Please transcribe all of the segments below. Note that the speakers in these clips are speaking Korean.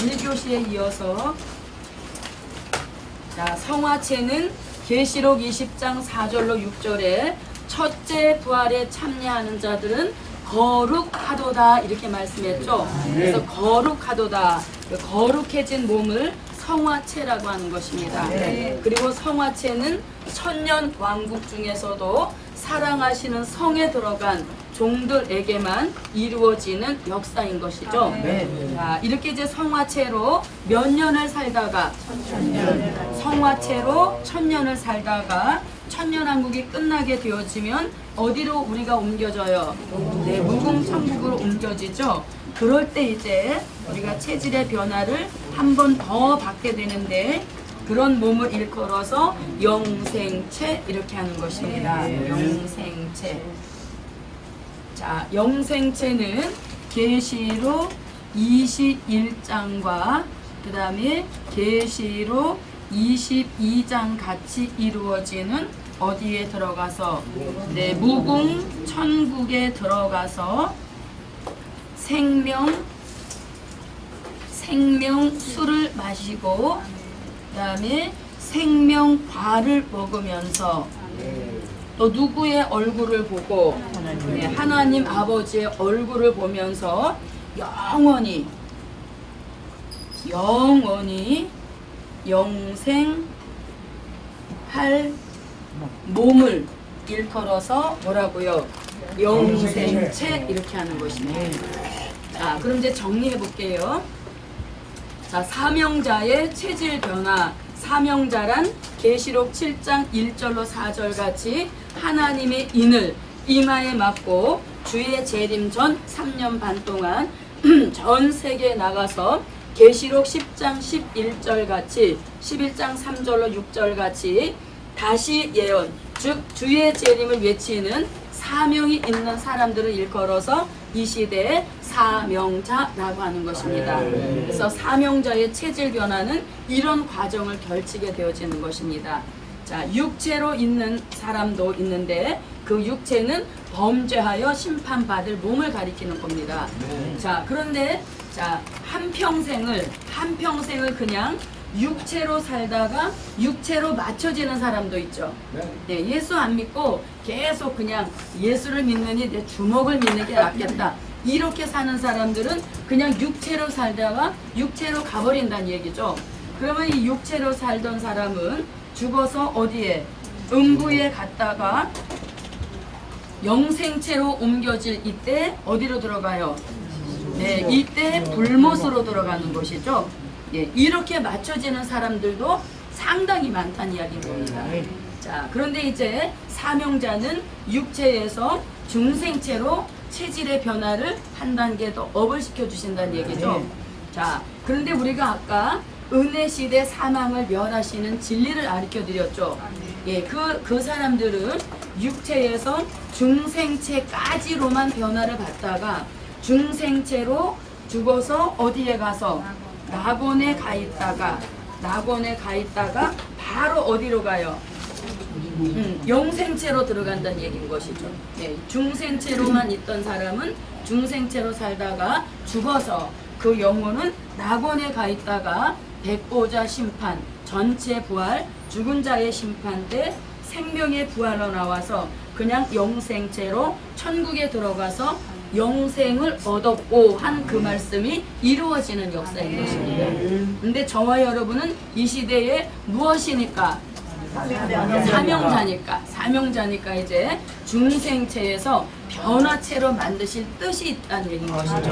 1교시에 이어서 자, 성화체는 계시록 20장 4절로 6절에 첫째 부활에 참여하는 자들은 거룩하도다 이렇게 말씀했죠. 그래서 거룩하도다, 거룩해진 몸을 성화체라고 하는 것입니다. 그리고 성화체는 천년 왕국 중에서도 사랑하시는 성에 들어간 종들에게만 이루어지는 역사인 것이죠. 자, 이렇게 이제 성화체로 몇 년을 살다가 성화체로 1000년을 살다가 천년왕국이 끝나게 되어지면 어디로 우리가 옮겨져요? 네, 무궁천국으로 옮겨지죠. 그럴 때 이제 우리가 체질의 변화를 한 번 더 받게 되는데 그런 몸을 일컬어서 영생체 이렇게 하는 것입니다. 영생체. 자, 영생체는 계시록 21장과 그 다음에 계시록 22장 같이 이루어지는 어디에 들어가서 네, 무궁 천국에 들어가서 생명수를 마시고 그 다음에 생명과를 먹으면서 또 누구의 얼굴을 보고 네, 하나님 아버지의 얼굴을 보면서 영원히 영생할 몸을 일컬어서 뭐라고요? 영생체 이렇게 하는 것입니다. 자, 그럼 이제 정리해 볼게요. 자, 사명자의 체질 변화. 사명자란 계시록 7장 1절로 4절 같이 하나님의 인을 이마에 맡고 주의 재림 전 3년 반 동안 전 세계에 나가서 계시록 10장 11절 같이 11장 3절로 6절 같이 다시 예언, 즉 주의 재림을 외치는 사명이 있는 사람들을 일컬어서 이 시대의 사명자라고 하는 것입니다. 그래서 사명자의 체질 변화는 이런 과정을 걸치게 되어지는 것입니다. 자, 육체로 있는 사람도 있는데 그 육체는 범죄하여 심판받을 몸을 가리키는 겁니다. 자, 그런데 자, 한평생을 그냥 육체로 살다가 육체로 맞춰지는 사람도 있죠. 네, 예수 안 믿고 계속 그냥 예수를 믿느니 내 주먹을 믿는 게 낫겠다. 이렇게 사는 사람들은 그냥 육체로 살다가 육체로 가버린다는 얘기죠. 그러면 이 육체로 살던 사람은 죽어서 어디에? 음부에 갔다가 영생체로 옮겨질 이때 어디로 들어가요? 네, 이때 불못으로 들어가는 것이죠. 예, 이렇게 맞춰지는 사람들도 상당히 많다는 이야기인 겁니다. 자, 그런데 이제 사명자는 육체에서 중생체로 체질의 변화를 한 단계 더 업을 시켜 주신다는 얘기죠. 자, 그런데 우리가 아까 은혜 시대 사망을 멸하시는 진리를 가르쳐 드렸죠. 예, 그 사람들은 육체에서 중생체까지로만 변화를 받다가 중생체로 죽어서 어디에 가서 낙원에 가 있다가 바로 어디로 가요? 영생체로 들어간다는 얘기인 것이죠. 네, 중생체로만 있던 사람은 중생체로 살다가 죽어서 그 영혼은 낙원에 가 있다가 백보자 심판, 전체 부활, 죽은 자의 심판 때 생명의 부활로 나와서 그냥 영생체로 천국에 들어가서 영생을 얻었고 한 그 말씀이 이루어지는 역사인 것입니다. 근데 저와 여러분은 이 시대에 무엇이니까? 사명자니까 이제 중생체에서 변화체로 만드실 뜻이 있다는 얘기인 것이죠.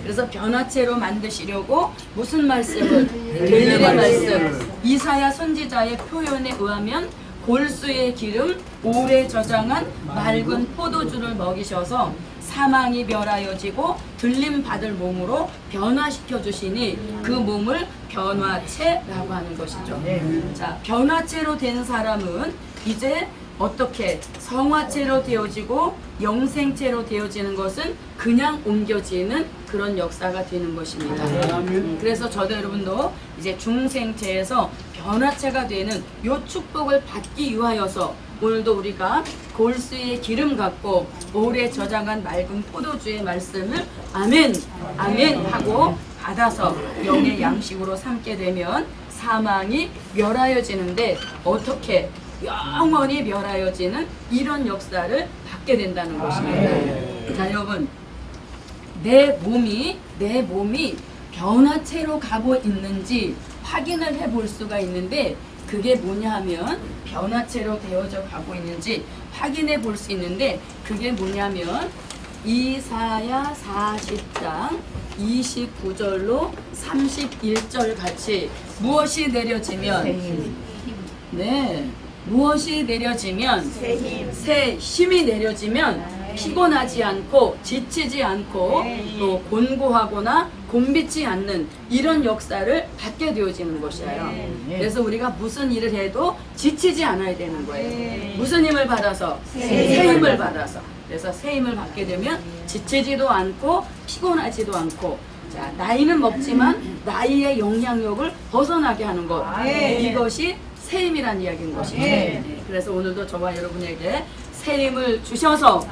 그래서 변화체로 만드시려고 무슨 말씀을? 계율의 말씀, 이사야 선지자의 표현에 의하면 골수의 기름, 오래 저장한 맑은 포도주를 먹이셔서 사망이 멸하여지고 들림 받을 몸으로 변화시켜 주시니 그 몸을 변화체라고 하는 것이죠. 자, 변화체로 된 사람은 이제 어떻게 성화체로 되어지고 영생체로 되어지는 것은 그냥 옮겨지는 그런 역사가 되는 것입니다. 그래서 저도 여러분도 이제 중생체에서 변화체가 되는 요 축복을 받기 위하여서 오늘도 우리가 골수의 기름 갖고 오래 저장한 맑은 포도주의 말씀을 아멘 아멘 하고 받아서 영의 양식으로 삼게 되면 사망이 멸하여지는데 어떻게 영원히 멸하여지는 이런 역사를 받게 된다는 것입니다. 자, 여러분, 내 몸이 변화체로 가고 있는지 확인을 해볼 수가 있는데 그게 뭐냐 하면 변화체로 되어져 가고 있는지 확인해 볼 수 있는데 그게 뭐냐면 이사야 40장 29절로 31절 같이 무엇이 내려지면 무엇이 내려지면 새 힘이 내려지면 피곤하지 않고 지치지 않고 또 곤고하거나 곤비지 않는 이런 역사를 받게 되어지는 것이에요. 그래서 우리가 무슨 일을 해도 지치지 않아야 되는 거예요. 무슨 힘을 받아서? 새 힘을 받아서. 그래서 새 힘을 받게 되면 지치지도 않고 피곤하지도 않고 자, 나이는 먹지만 나이의 영향력을 벗어나게 하는 것. 이것이 새 힘이란 이야기인 것이죠. 그래서 오늘도 저와 여러분에게 새 힘을 주셔서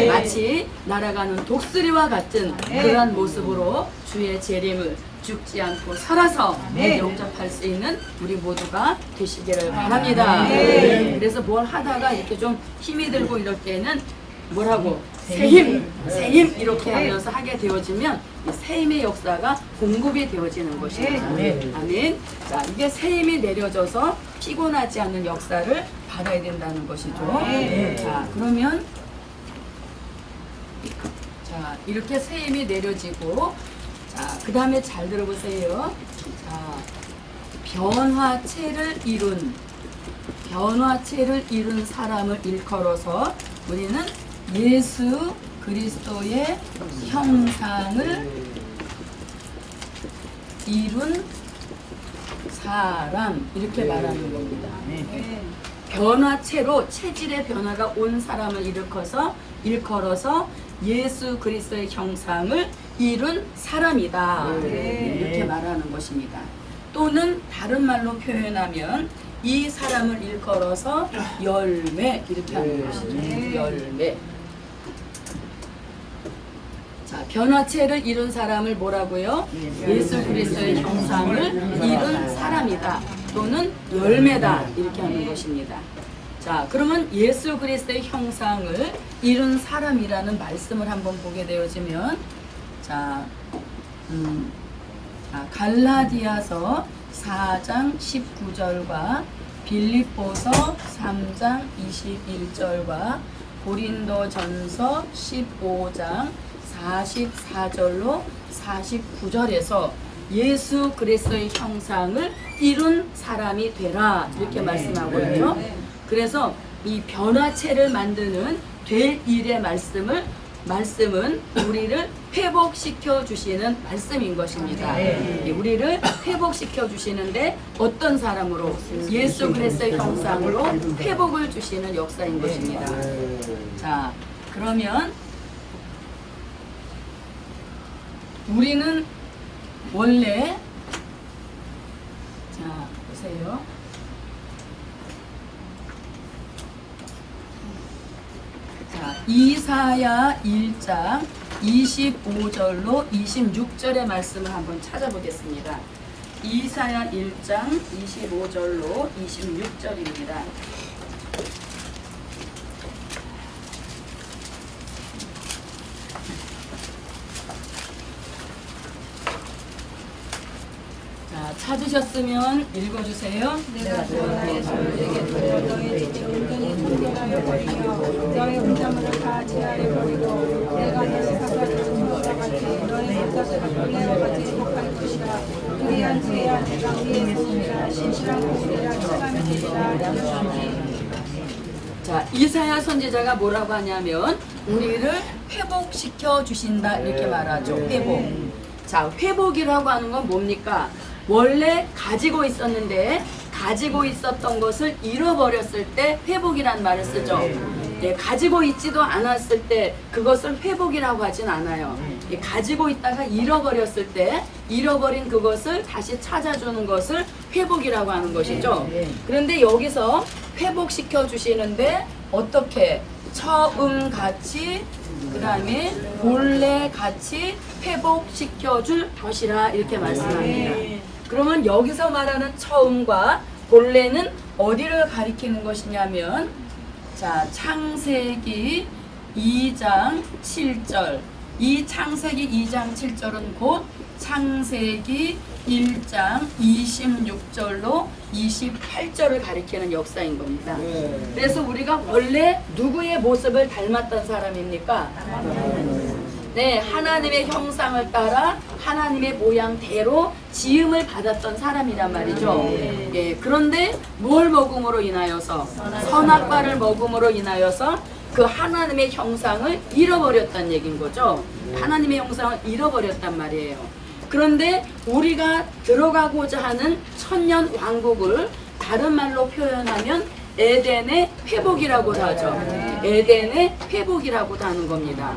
마치 날아가는 독수리와 같은 그러한 모습으로 주의 재림을 죽지 않고 살아서 영접할 수 있는 우리 모두가 되시기를 바랍니다. 그래서 뭘 하다가 이렇게 좀 힘이 들고 이럴 때는 뭐라고? 새 힘 이렇게 하면서 하게 되어지면 이 새 힘의 역사가 공급이 되어지는 것입니다. 아멘. 자, 이게 새 힘이 내려져서 피곤하지 않는 역사를 받아야 된다는 것이죠. 자, 그러면 자, 이렇게 새 힘이 내려지고 자, 그 다음에 잘 들어보세요. 자, 변화체를 이룬 사람을 일컬어서 우리는 예수 그리스도의 형상을 이룬 사람 이렇게 말하는 겁니다. 변화체로 체질의 변화가 온 사람을 일컬어서 예수 그리스도의 형상을 이룬 사람이다. 이렇게 말하는 것입니다. 또는 다른 말로 표현하면 이 사람을 일컬어서 열매 이렇게 하는 것이죠. 열매. 자, 변화체를 이룬 사람을 뭐라고요? 예수 그리스도의 형상을 이룬 사람이다. 또는 열매다. 이렇게 하는 것입니다. 자, 그러면 예수 그리스도의 형상을 이룬 사람이라는 말씀을 한번 보게 되어지면 자, 갈라디아서 4장 19절과 빌립보서 3장 21절과 고린도전서 15장 44절로 49절에서 예수 그리스도의 형상을 이룬 사람이 되라 이렇게 말씀하고 있죠. 그래서 이 변화체를 만드는 될 일의 말씀은 우리를 회복시켜 주시는 말씀인 것입니다. 우리를 회복시켜 주시는데 어떤 사람으로? 예수 그리스도의 형상으로 회복을 주시는 역사인 것입니다. 자, 그러면 우리는 원래 자, 보세요. 자, 이사야 1장 25절로 26절의 말씀을 한번 찾아보겠습니다. 이사야 1장 25절로 26절입니다. 자, 찾으셨으면 읽어주세요. 내가 너의 소유에게 돌려 너의 집에 온전히 청결하여 버리며 너의 음자물을 다 제하여 버리고 내가 너의 바깥을 증거와 같이 너의 바깥을 불레와 같이 회복할 것이라. 그리한 후에야 내가 위에 서리라 신실한 곳이라 차감이 되리라. 자, 이사야 선지자가 뭐라고 하냐면 우리를 회복시켜 주신다 이렇게 말하죠. 회복. 자, 회복이라고 하는 건 뭡니까? 원래 가지고 있었는데 가지고 있었던 것을 잃어버렸을 때 회복이란 말을 쓰죠. 가지고 있지도 않았을 때 그것을 회복이라고 하진 않아요. 가지고 있다가 잃어버렸을 때 잃어버린 그것을 다시 찾아주는 것을 회복이라고 하는 것이죠. 그런데 여기서 회복시켜 주시는데 어떻게? 처음같이 그 다음에 본래 같이 회복시켜줄 것이라 이렇게 말씀합니다. 그러면 여기서 말하는 처음과 본래는 어디를 가리키는 것이냐면, 자, 창세기 2장 7절. 이 창세기 2장 7절은 곧 창세기 1장 26절로 28절을 가리키는 역사인 겁니다. 그래서 우리가 원래 누구의 모습을 닮았던 사람입니까? 네, 하나님의 형상을 따라 하나님의 모양대로 지음을 받았던 사람이란 말이죠. 예, 그런데 뭘 먹음으로 인하여서, 선악과를 먹음으로 인하여서 그 하나님의 형상을 잃어버렸다는 얘기인 거죠. 하나님의 형상을 잃어버렸단 말이에요. 그런데 우리가 들어가고자 하는 천년 왕국을 다른 말로 표현하면 에덴의 회복이라고도 하죠. 에덴의 회복이라고도 하는 겁니다.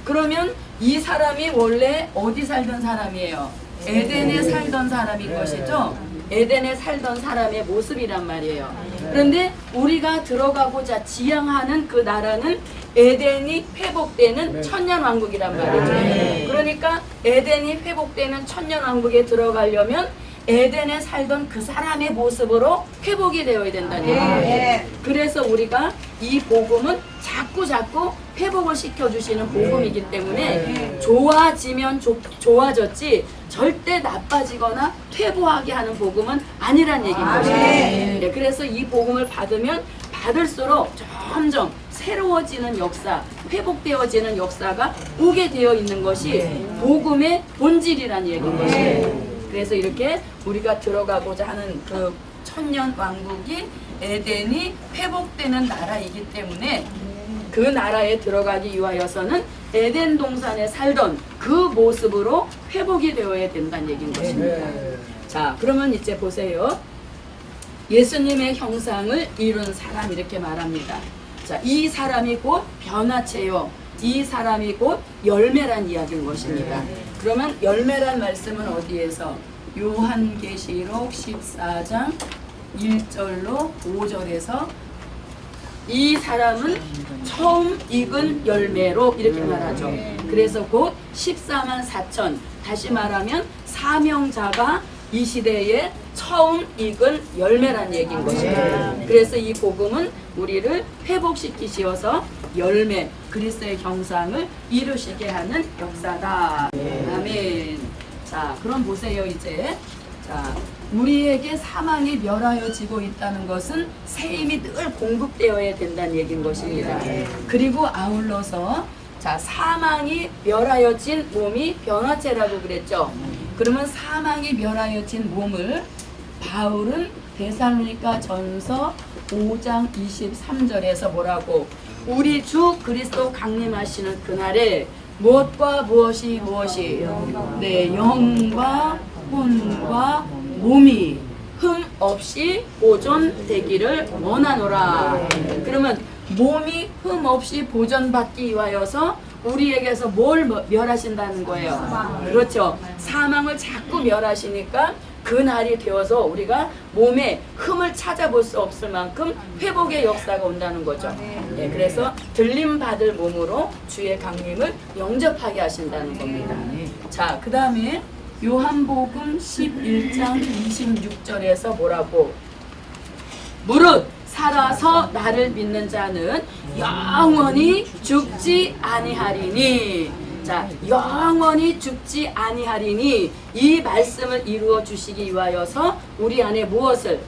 그러면 이 사람이 원래 어디 살던 사람이에요? 에덴에 살던 사람인 것이죠. 에덴에 살던 사람의 모습이란 말이에요. 그런데 우리가 들어가고자 지향하는 그 나라는 에덴이 회복되는 천년왕국이란 말이죠. 그러니까 에덴이 회복되는 천년왕국에 들어가려면 에덴에 살던 그 사람의 모습으로 회복이 되어야 된다는 얘기예요. 그래서 우리가 이 복음은 자꾸 회복을 시켜주시는 복음이기 때문에 좋아지면 좋아졌지 절대 나빠지거나 퇴보하게 하는 복음은 아니란 얘기인 거죠. 네, 그래서 이 복음을 받으면 받을수록 점점 새로워지는 역사, 회복되어지는 역사가 오게 되어 있는 것이 복음의 본질이란 얘기인 것이에요. 그래서 이렇게 우리가 들어가고자 하는 그 천년 왕국이 에덴이 회복되는 나라이기 때문에 그 나라에 들어가기 위하여서는 에덴 동산에 살던 그 모습으로 회복이 되어야 된다는 얘기인 것입니다. 자, 그러면 이제 보세요. 예수님의 형상을 이룬 사람 이렇게 말합니다. 자, 이 사람이 곧 변화체요. 이 사람이 곧 열매란 이야기인 것입니다. 그러면 열매란 말씀은 어디에서? 요한계시록 14장 1절로 5절에서 이 사람은 처음 익은 열매로 이렇게 말하죠. 그래서 곧 14만 4천, 다시 말하면 사명자가 이 시대에 처음 익은 열매란 얘기인 것입니다. 그래서 이 복음은 우리를 회복시키시어서 열매, 그리스도의 형상을 이루시게 하는 역사다. 아멘. 자, 그럼 보세요. 이제 자, 우리에게 사망이 멸하여지고 있다는 것은 새 힘이 늘 공급되어야 된다는 얘기인 것입니다. 그리고 아울러서 자, 사망이 멸하여진 몸이 변화체라고 그랬죠. 그러면 사망이 멸하여진 몸을 바울은 데살로니가 전서 5장 23절에서 뭐라고? 우리 주 그리스도 강림하시는 그날에 무엇과 무엇이 네, 영과 혼과 몸이 흠 없이 보존되기를 원하노라. 그러면 몸이 흠 없이 보존받기 위하여서 우리에게서 뭘 멸하신다는 거예요? 그렇죠. 사망을 자꾸 멸하시니까 그 날이 되어서 우리가 몸에 흠을 찾아볼 수 없을 만큼 회복의 역사가 온다는 거죠. 네, 그래서 들림 받을 몸으로 주의 강림을 영접하게 하신다는 겁니다. 자, 그 다음에 요한복음 11장 26절에서 뭐라고? 무릇 살아서 나를 믿는 자는 영원히 죽지 아니하리니. 자, 영원히 죽지 아니하리니 이 말씀을 이루어 주시기 위하여서 우리 안에 무엇을?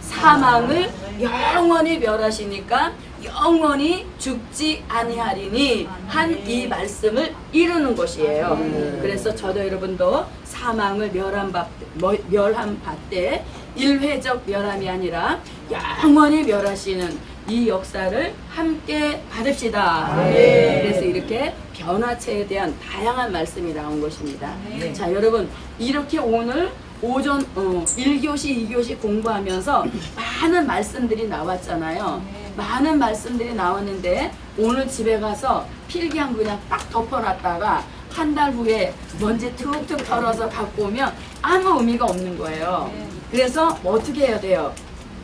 사망을 영원히 멸하시니까 영원히 죽지 아니하리니 한 이 말씀을 이루는 것이에요. 그래서 저도 여러분도 사망을 멸한 받되 일회적 멸함이 아니라 영원히 멸하시는 이 역사를 함께 받읍시다. 그래서 이렇게 변화체에 대한 다양한 말씀이 나온 것입니다. 자, 여러분 이렇게 오늘 오전 1교시, 2교시 공부하면서 많은 말씀들이 나왔잖아요. 많은 말씀들이 나왔는데 오늘 집에 가서 필기한 그냥 딱 덮어놨다가 한 달 후에 먼지 툭툭 털어서 갖고 오면 아무 의미가 없는 거예요. 그래서 어떻게 해야 돼요?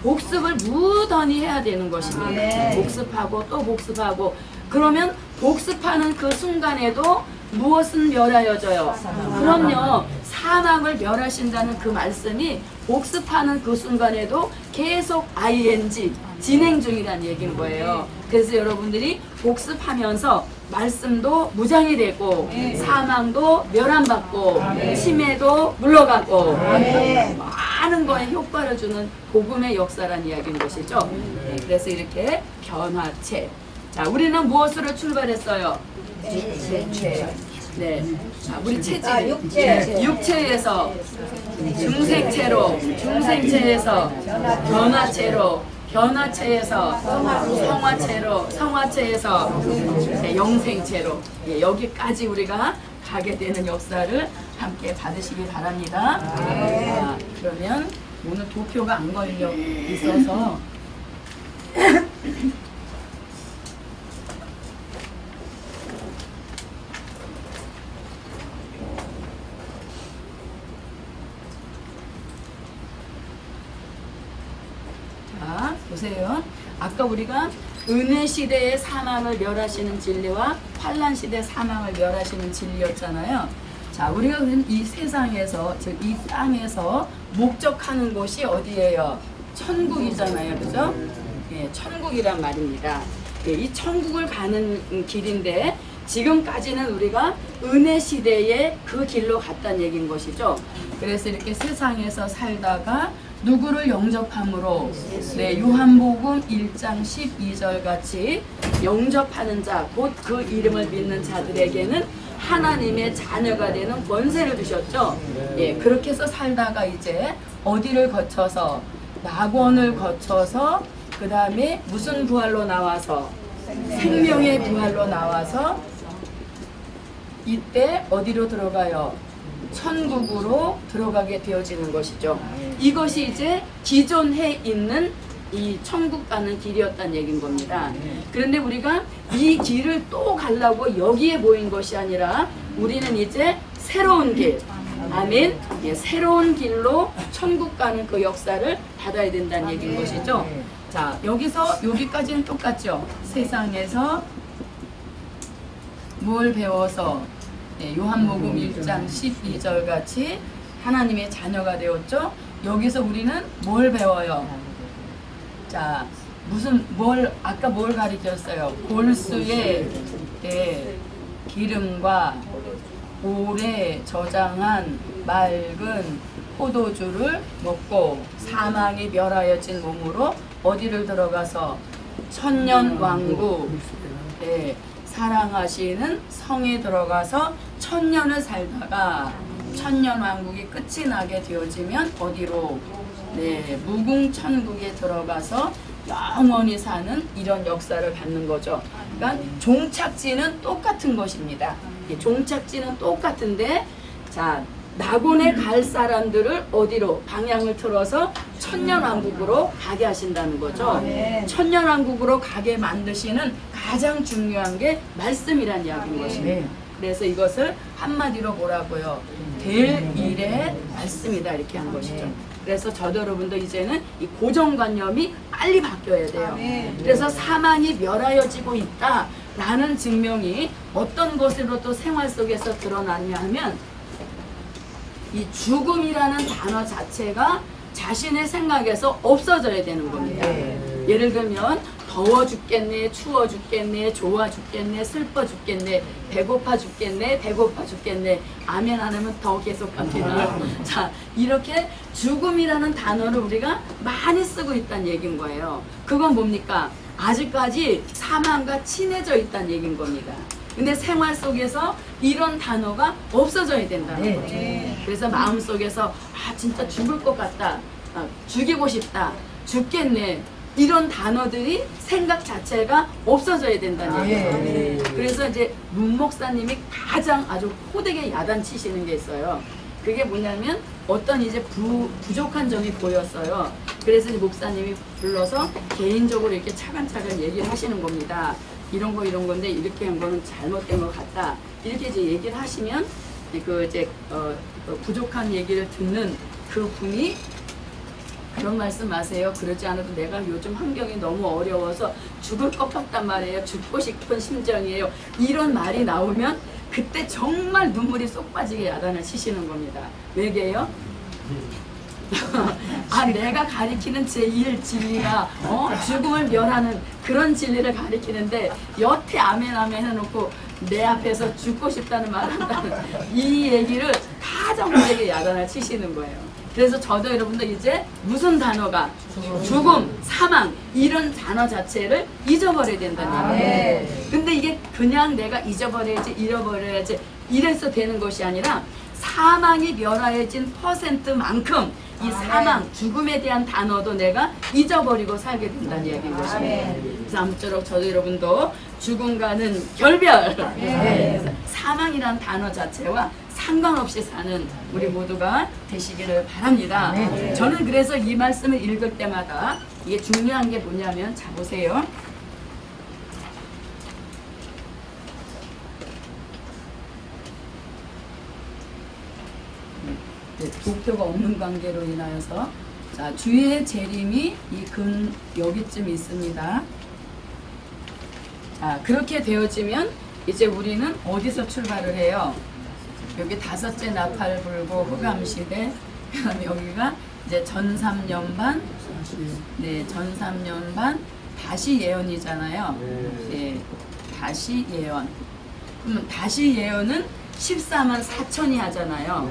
복습을 무던히 해야 되는 것입니다. 복습하고 또 복습하고 그러면 복습하는 그 순간에도 무엇은 멸하여져요? 그럼요. 사망을 멸하신다는 그 말씀이 복습하는 그 순간에도 계속 ing 진행 중이라는 얘기인 거예요. 그래서 여러분들이 복습하면서 말씀도 무장이 되고 사망도 멸함받고 치매도 물러가고 많은 거에 효과를 주는 복음의 역사란 이야기인 것이죠. 네, 그래서 이렇게 변화체. 자, 우리는 무엇으로 출발했어요? 네. 자, 우리 체질. 육체에서 중생체에서 변화체로, 변화체에서 성화체에서 네, 영생체로. 예, 여기까지 우리가 가게 되는 역사를 함께 받으시기 바랍니다. 자, 그러면 오늘 도표가 안 걸려 있어서 자, 보세요. 아까 우리가 은혜 시대의 사망을 멸하시는 진리와 환란 시대 사망을 멸하시는 진리였잖아요. 자, 우리가 이 세상에서, 즉 이 땅에서 목적하는 곳이 어디예요? 천국이잖아요, 그죠? 예, 천국이란 말입니다. 예, 이 천국을 가는 길인데 지금까지는 우리가 은혜 시대에 그 길로 갔다는 얘기인 것이죠. 그래서 이렇게 세상에서 살다가 누구를 영접함으로 네, 요한복음 1장 12절 같이 영접하는 자, 곧 그 이름을 믿는 자들에게는 하나님의 자녀가 되는 권세를 주셨죠. 예, 그렇게 해서 살다가 이제 어디를 거쳐서 낙원을 거쳐서 그 다음에 무슨 부활로 나와서 생명의 부활로 나와서 이때 어디로 들어가요? 천국으로 들어가게 되어지는 것이죠. 이것이 이제 기존해 있는 이 천국 가는 길이었다는 얘기인 겁니다. 그런데 우리가 이 길을 또 가려고 여기에 모인 것이 아니라 우리는 이제 새로운 길, 아멘, 예, 새로운 길로 천국 가는 그 역사를 받아야 된다는 얘기인 것이죠. 자, 여기서 여기까지는 똑같죠. 세상에서 뭘 배워서 네, 요한복음 1장 12절 같이 하나님의 자녀가 되었죠. 여기서 우리는 뭘 배워요? 자, 아까 뭘 가르쳤어요? 골수의 기름과 오래 저장한 맑은 포도주를 먹고 사망이 멸하여진 몸으로 어디를 들어가서 천년왕국, 사랑하시는 성에 들어가서 천년을 살다가 천년왕국이 끝이 나게 되어지면 어디로? 네, 무궁천국에 들어가서 영원히 사는 이런 역사를 갖는 거죠. 그러니까 종착지는 똑같은 것입니다. 종착지는 똑같은데, 자, 낙원에 갈 사람들을 어디로 방향을 틀어서 천년왕국으로 가게 하신다는 거죠. 천년왕국으로 가게 만드시는 가장 중요한 게 말씀이란 이야기인 것입니다. 그래서 이것을 한마디로 뭐라고요? 될 일의 말씀이다, 이렇게 한 것이죠. 그래서 저도 여러분도 이제는 이 고정관념이 빨리 바뀌어야 돼요. 그래서 사망이 멸하여지고 있다라는 증명이 어떤 것으로 또 생활 속에서 드러나냐 하면 이 죽음이라는 단어 자체가 자신의 생각에서 없어져야 되는 겁니다. 예를 들면 더워 죽겠네, 추워 죽겠네, 좋아 죽겠네, 슬퍼 죽겠네, 배고파 죽겠네, 배고파 죽겠네. 아멘 안 하면 더 계속 갑니다. 자, 이렇게 죽음이라는 단어를 우리가 많이 쓰고 있다는 얘기인 거예요. 그건 뭡니까? 아직까지 사망과 친해져 있다는 얘기인 겁니다. 근데 생활 속에서 이런 단어가 없어져야 된다는 거죠. 그래서 마음속에서 진짜 죽을 것 같다, 죽이고 싶다, 죽겠네, 이런 단어들이 생각 자체가 없어져야 된다는 얘기죠. 그래서 이제 문 목사님이 가장 아주 호되게 야단치시는 게 있어요. 그게 뭐냐면 어떤 이제 부족한 점이 보였어요. 그래서 이제 목사님이 불러서 개인적으로 이렇게 차근차근 얘기를 하시는 겁니다. 이런 건데 이렇게 한 거는 잘못된 것 같다. 이렇게 이제 얘기를 하시면 그 이제 부족한 얘기를 듣는 그 분이 그런 말씀 마세요. 그러지 않아도 내가 요즘 환경이 너무 어려워서 죽을 것 같단 말이에요. 죽고 싶은 심정이에요. 이런 말이 나오면 그때 정말 눈물이 쏙 빠지게 야단을 치시는 겁니다. 왜게요? 아, 내가 가리키는 제1 진리가 죽음을 멸하는 그런 진리를 가리키는데 여태 아멘 아멘 해놓고 내 앞에서 죽고 싶다는 말을 한다는 이 얘기를 가정되게 야단을 치시는 거예요. 그래서 저도 여러분들 이제 무슨 단어가 죽음, 사망 이런 단어 자체를 잊어버려야 된다는 얘기예요. 근데 이게 그냥 내가 잊어버려야지 잃어버려야지 이래서 되는 것이 아니라 사망이 멸하여진 퍼센트만큼 이 사망, 죽음에 대한 단어도 내가 잊어버리고 살게 된다는 얘기인 것입니다. 그래서 아무쪼록 저도 여러분도 죽음과는 결별, 사망이란 단어 자체와 상관없이 사는 우리 모두가 되시기를 바랍니다. 저는 그래서 이 말씀을 읽을 때마다 이게 중요한 게 뭐냐면, 자 보세요. 도표가 없는 관계로 인하여서 자 주의 재림이 이 근 여기쯤 있습니다. 자 그렇게 되어지면 이제 우리는 어디서 출발을 해요? 여기 다섯째 나팔 불고 흑암시대, 그다음에 여기가 이제 전삼년반, 네 전삼년반 다시 예언이잖아요. 네 다시 예언. 그러면 다시 예언은 14만 4천이 하잖아요.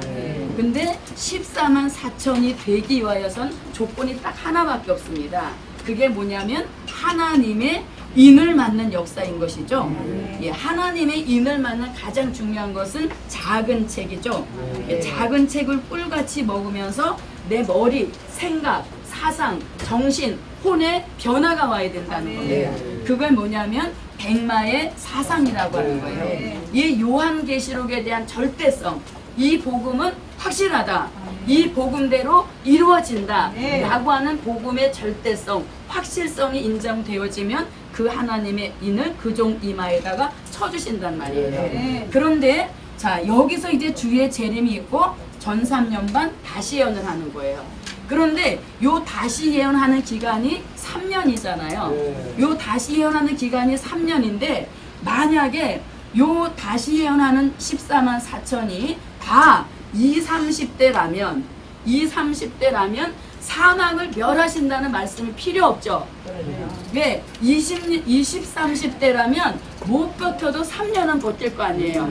근데 14만 4천이 되기 위하여선 조건이 딱 하나밖에 없습니다. 그게 뭐냐면 하나님의 인을 맞는 역사인 것이죠. 예, 하나님의 인을 맞는 가장 중요한 것은 작은 책이죠. 예, 작은 책을 꿀같이 먹으면서 내 머리, 생각, 사상, 정신, 혼에 변화가 와야 된다는 거예요. 그걸 뭐냐면 백마의 사상이라고 하는 거예요. 이 요한계시록에 대한 절대성, 이 복음은 확실하다, 이 복음대로 이루어진다 라고 하는 복음의 절대성, 확실성이 인정되어지면 그 하나님의 인을 그 종 이마에다가 쳐주신단 말이에요. 그런데 자 여기서 이제 주의 재림이 있고 전삼년반 다시 예언을 하는 거예요. 그런데 요 다시 예언하는 기간이 3년이잖아요. 요 다시 예언하는 기간이 3년인데 만약에 요 다시 예언하는 14만 4천이 다 20, 30대라면 사망을 멸하신다는 말씀이 필요 없죠. 왜? 20, 30대라면 못 버텨도 3년은 버틸 거 아니에요.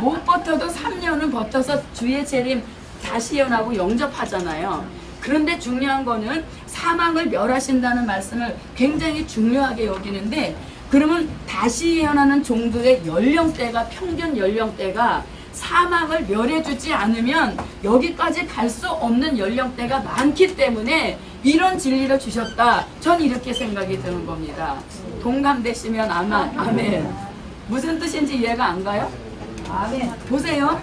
못 버텨도 3년은 버텨서 주의 재림 다시 예언하고 영접하잖아요. 그런데 중요한 거는 사망을 멸하신다는 말씀을 굉장히 중요하게 여기는데, 그러면 다시 예언하는 종들의 연령대가, 평균 연령대가 사망을 멸해주지 않으면 여기까지 갈 수 없는 연령대가 많기 때문에 이런 진리를 주셨다. 전 이렇게 생각이 드는 겁니다. 동감되시면 아멘. 무슨 뜻인지 이해가 안 가요? 아멘. 보세요.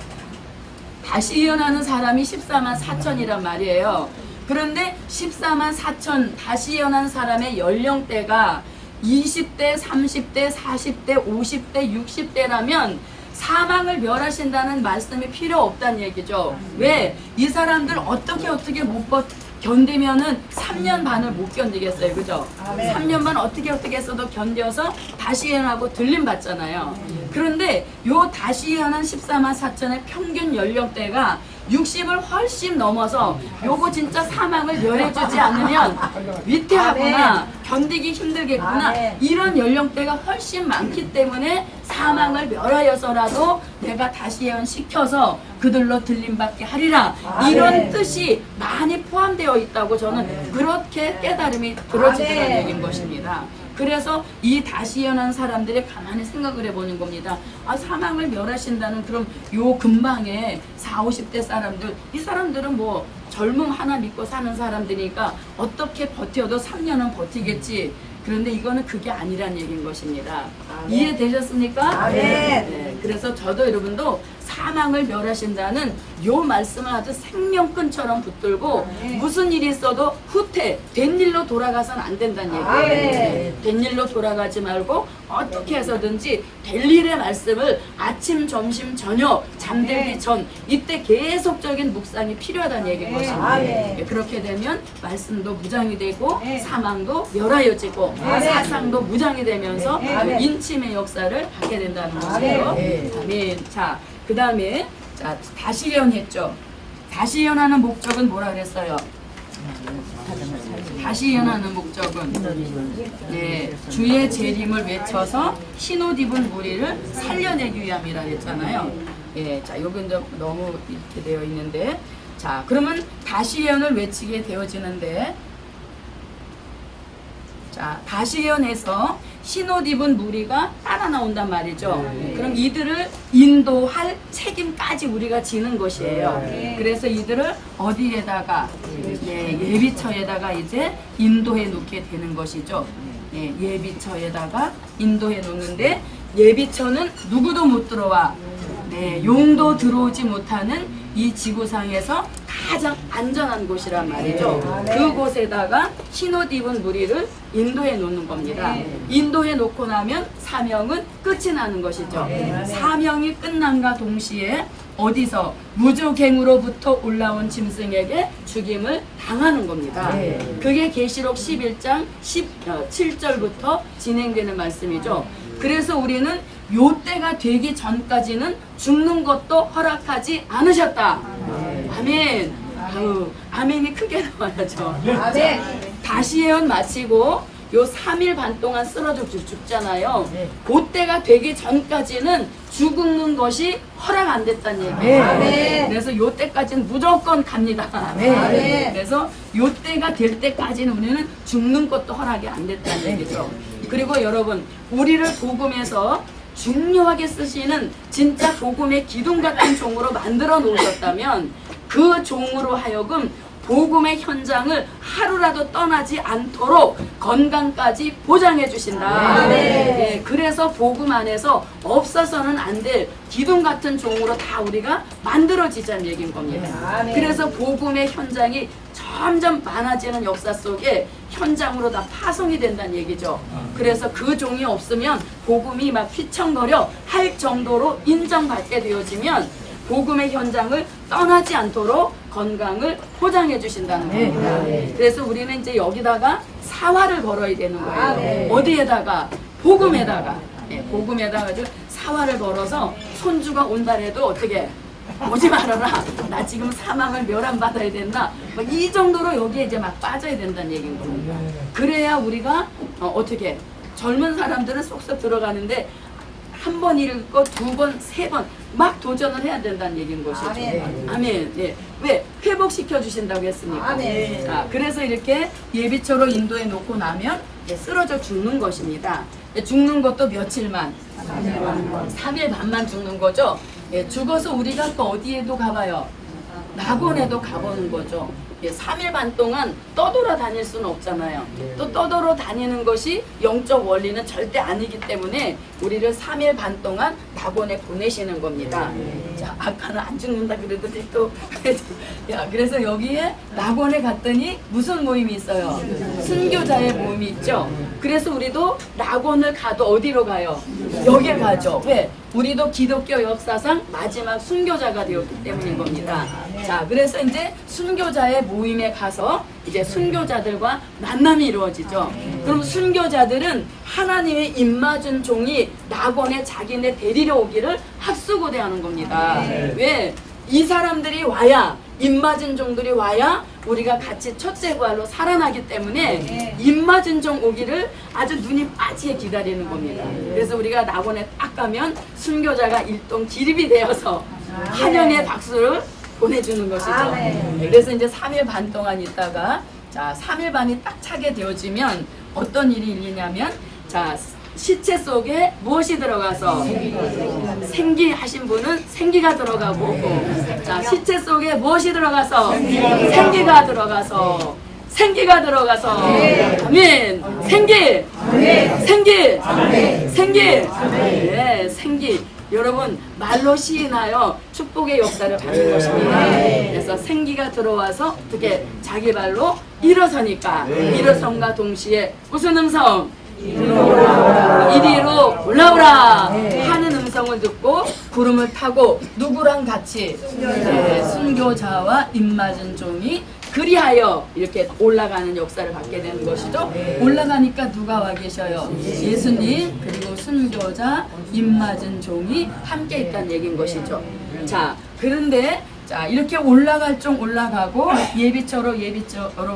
다시 예언하는 사람이 14만 4천이란 말이에요. 그런데 14만 4천 다시 예언한 사람의 연령대가 20대, 30대, 40대, 50대, 60대라면 사망을 멸하신다는 말씀이 필요 없다는 얘기죠. 왜? 이 사람들 어떻게 못 견디면은 3년 반을 못 견디겠어요. 그죠? 3년 반 어떻게 했어도 견뎌서 다시 예언하고 들림 받잖아요. 그런데 요 다시 예언한 14만 4천의 평균 연령대가 60을 훨씬 넘어서 요거 진짜 사망을 멸해주지 않으면 위태하구나, 견디기 힘들겠구나, 이런 연령대가 훨씬 많기 때문에 사망을 멸하여서라도 내가 다시 예언시켜서 그들로 들림받게 하리라, 이런 뜻이 많이 포함되어 있다고 저는 그렇게 깨달음이 들어지더라는 얘기인 것입니다. 그래서 이 다시 예언한 사람들이 가만히 생각을 해보는 겁니다. 아, 사망을 멸하신다는 그럼 요 근방에 40, 50대 사람들, 이 사람들은 뭐 젊음 하나 믿고 사는 사람들이니까 어떻게 버텨도 3년은 버티겠지. 그런데 이거는 그게 아니란 얘기인 것입니다. 이해되셨습니까? 네. 그래서 저도 여러분도 사망을 멸하신다는 요 말씀을 아주 생명끈처럼 붙들고 무슨 일이 있어도 후퇴, 된 일로 돌아가선 안 된다는 얘기예요. 된 일로 돌아가지 말고 어떻게 해서든지 될 일의 말씀을 아침, 점심, 저녁, 잠들기 전 이때 계속적인 묵상이 필요하다는 얘기인 것입니다. 그렇게 되면 말씀도 무장이 되고 사망도 멸하여지고 사상도 무장이 되면서 인침의 역사를 받게 된다는 것이에요. 아멘. 자, 그 다음에 자 다시 예언했죠. 다시 예언하는 목적은 뭐라 그랬어요? 다시 예언하는 목적은 주의 재림을 외쳐서 흰옷 입은 무리를 살려내기 위함이라 했잖아요. 자, 요건 좀 너무 이렇게 되어 있는데, 자, 그러면 다시 예언을 외치게 되어지는데, 자, 다시 예언해서 흰옷 입은 무리가 따라 나온단 말이죠. 그럼 이들을 인도할 책임까지 우리가 지는 것이에요. 그래서 이들을 어디에다가 예비처에다가 이제 인도해 놓게 되는 것이죠. 예비처에다가 인도해 놓는데, 예비처는 누구도 못 들어와 용도 들어오지 못하는 이 지구상에서 가장 안전한 곳이란 말이죠. 그곳에다가 흰옷 입은 무리를 인도해 놓는 겁니다. 인도해 놓고 나면 사명은 끝이 나는 것이죠. 사명이 끝남과 동시에 어디서 무주갱으로부터 올라온 짐승에게 죽임을 당하는 겁니다. 그게 계시록 11장 17절부터 진행되는 말씀이죠. 그래서 우리는 요 때가 되기 전까지는 죽는 것도 허락하지 않으셨다. 아멘. 아멘이 크게 나와야죠. 아멘. 다시 예언 마치고 요 3일 반 동안 쓰러져 죽잖아요. 그 때가 되기 전까지는 죽는 것이 허락 안 됐다는 얘기예요. 아멘. 그래서 요 때까지는 무조건 갑니다. 아멘. 그래서 요 때가 될 때까지는 우리는 죽는 것도 허락이 안 됐다는 얘기죠. 그리고 여러분, 우리를 복음에서 중요하게 쓰시는 진짜 복음의 기둥 같은 종으로 만들어 놓으셨다면 그 종으로 하여금 복음의 현장을 하루라도 떠나지 않도록 건강까지 보장해 주신다. 그래서 복음 안에서 없어서는 안 될 기둥 같은 종으로 다 우리가 만들어지자는 얘기인 겁니다. 그래서 복음의 현장이 점점 많아지는 역사 속에 현장으로 다 파송이 된다는 얘기죠. 그래서 그 종이 없으면 복음이 막 휘청거려 할 정도로 인정받게 되어지면 복음의 현장을 떠나지 않도록 건강을 포장해 주신다는 겁니다. 그래서 우리는 이제 여기다가 사활을 걸어야 되는 거예요. 어디에다가? 복음에다가. 복음에다가 사활을 걸어서 손주가 온달에도 어떻게 오지 말아라. 나 지금 사망을 멸함받아야 된다. 이 정도로 여기에 이제 막 빠져야 된다는 얘기인 겁니다. 그래야 우리가 어떻게 젊은 사람들은 쏙쏙 들어가는데 한 번 읽고 두 번, 세 번 막 도전을 해야 된다는 얘기인 것이죠. 아멘. 왜? 회복시켜 주신다고 했으니까. 자, 그래서 이렇게 예비처로 인도해 놓고 나면 쓰러져 죽는 것입니다. 죽는 것도 며칠만, 3일 반만 죽는 거죠. 죽어서 우리가 또 어디에도 가봐요. 낙원에도 가보는 거죠. 3일 반 동안 떠돌아 다닐 수는 없잖아요. 또 떠돌아 다니는 것이 영적 원리는 절대 아니기 때문에 우리를 3일 반 동안 낙원에 보내시는 겁니다. 자, 아까는 안 죽는다 그러더니 또 그래서 여기에 낙원에 갔더니 무슨 모임이 있어요? 순교자의 모임이 있죠. 그래서 우리도 낙원을 가도 어디로 가요? 여기에 가죠. 왜? 우리도 기독교 역사상 마지막 순교자가 되었기 때문인 겁니다. 자, 그래서 이제 순교자의 모임에 가서 이제 순교자들과 만남이 이루어지죠. 그럼 순교자들은 하나님의 입맞은 종이 낙원에 자기네 데리러 오기를 합수고대하는 겁니다. 왜? 이 사람들이 와야, 입맞은 종들이 와야 우리가 같이 첫째 부활로 살아나기 때문에 입맞은 종 오기를 아주 눈이 빠지게 기다리는 겁니다. 그래서 우리가 낙원에 딱 가면 순교자가 일동 기립이 되어서 환영의 박수를 보내주는 것이죠. 그래서 이제 3일 반 동안 있다가, 자, 3일 반이 딱 차게 되어지면 어떤 일이 일리냐면, 자, 시체 속에 무엇이 들어가서 생기 하신 분은 생기가 들어가고, 자, 시체 속에 무엇이 들어가서 생기가 들어가서 생기가 들어가서 아멘. 생기 생기 생기 네, 생기. 여러분 말로 시인하여 축복의 역사를 받는 것입니다. 그래서 생기가 들어와서 어떻게 자기 발로 일어서니까 일어선과 동시에 무슨 음성? 이리로 올라오라 하는 음성을 듣고 구름을 타고 누구랑 같이 순교자와 입맞은 종이 그리하여 이렇게 올라가는 역사를 받게 되는 것이죠. 올라가니까 누가 와 계셔요? 예수님 그리고 순교자 입맞은 종이 함께 있다는 얘기인 것이죠. 자, 그런데 자 이렇게 올라갈 종 올라가고 예비처로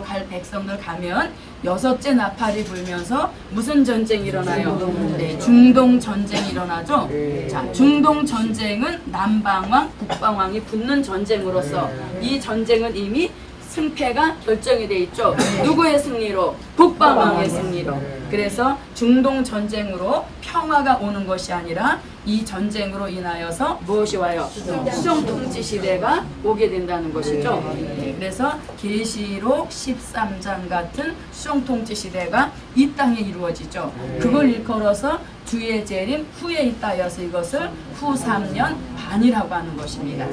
갈 백성들 가면 여섯째 나팔이 불면서 무슨 전쟁이 일어나요? 네, 중동 전쟁이 일어나죠. 자, 중동 전쟁은 남방왕, 북방왕이 붙는 전쟁으로서 이 전쟁은 이미 승패가 결정이 돼 있죠. 누구의 승리로? 북방왕의 승리로. 그래서 중동 전쟁으로 평화가 오는 것이 아니라 이 전쟁으로 인하여서 무엇이 와요? 수정 통치 시대가 오게 된다는 것이죠. 네, 그래서 계시록 13장 같은 수정 통치 시대가 이 땅에 이루어지죠. 그걸 일컬어서 주의 재림 후에 있다 하여서 이것을 후 3년 반이라고 하는 것입니다.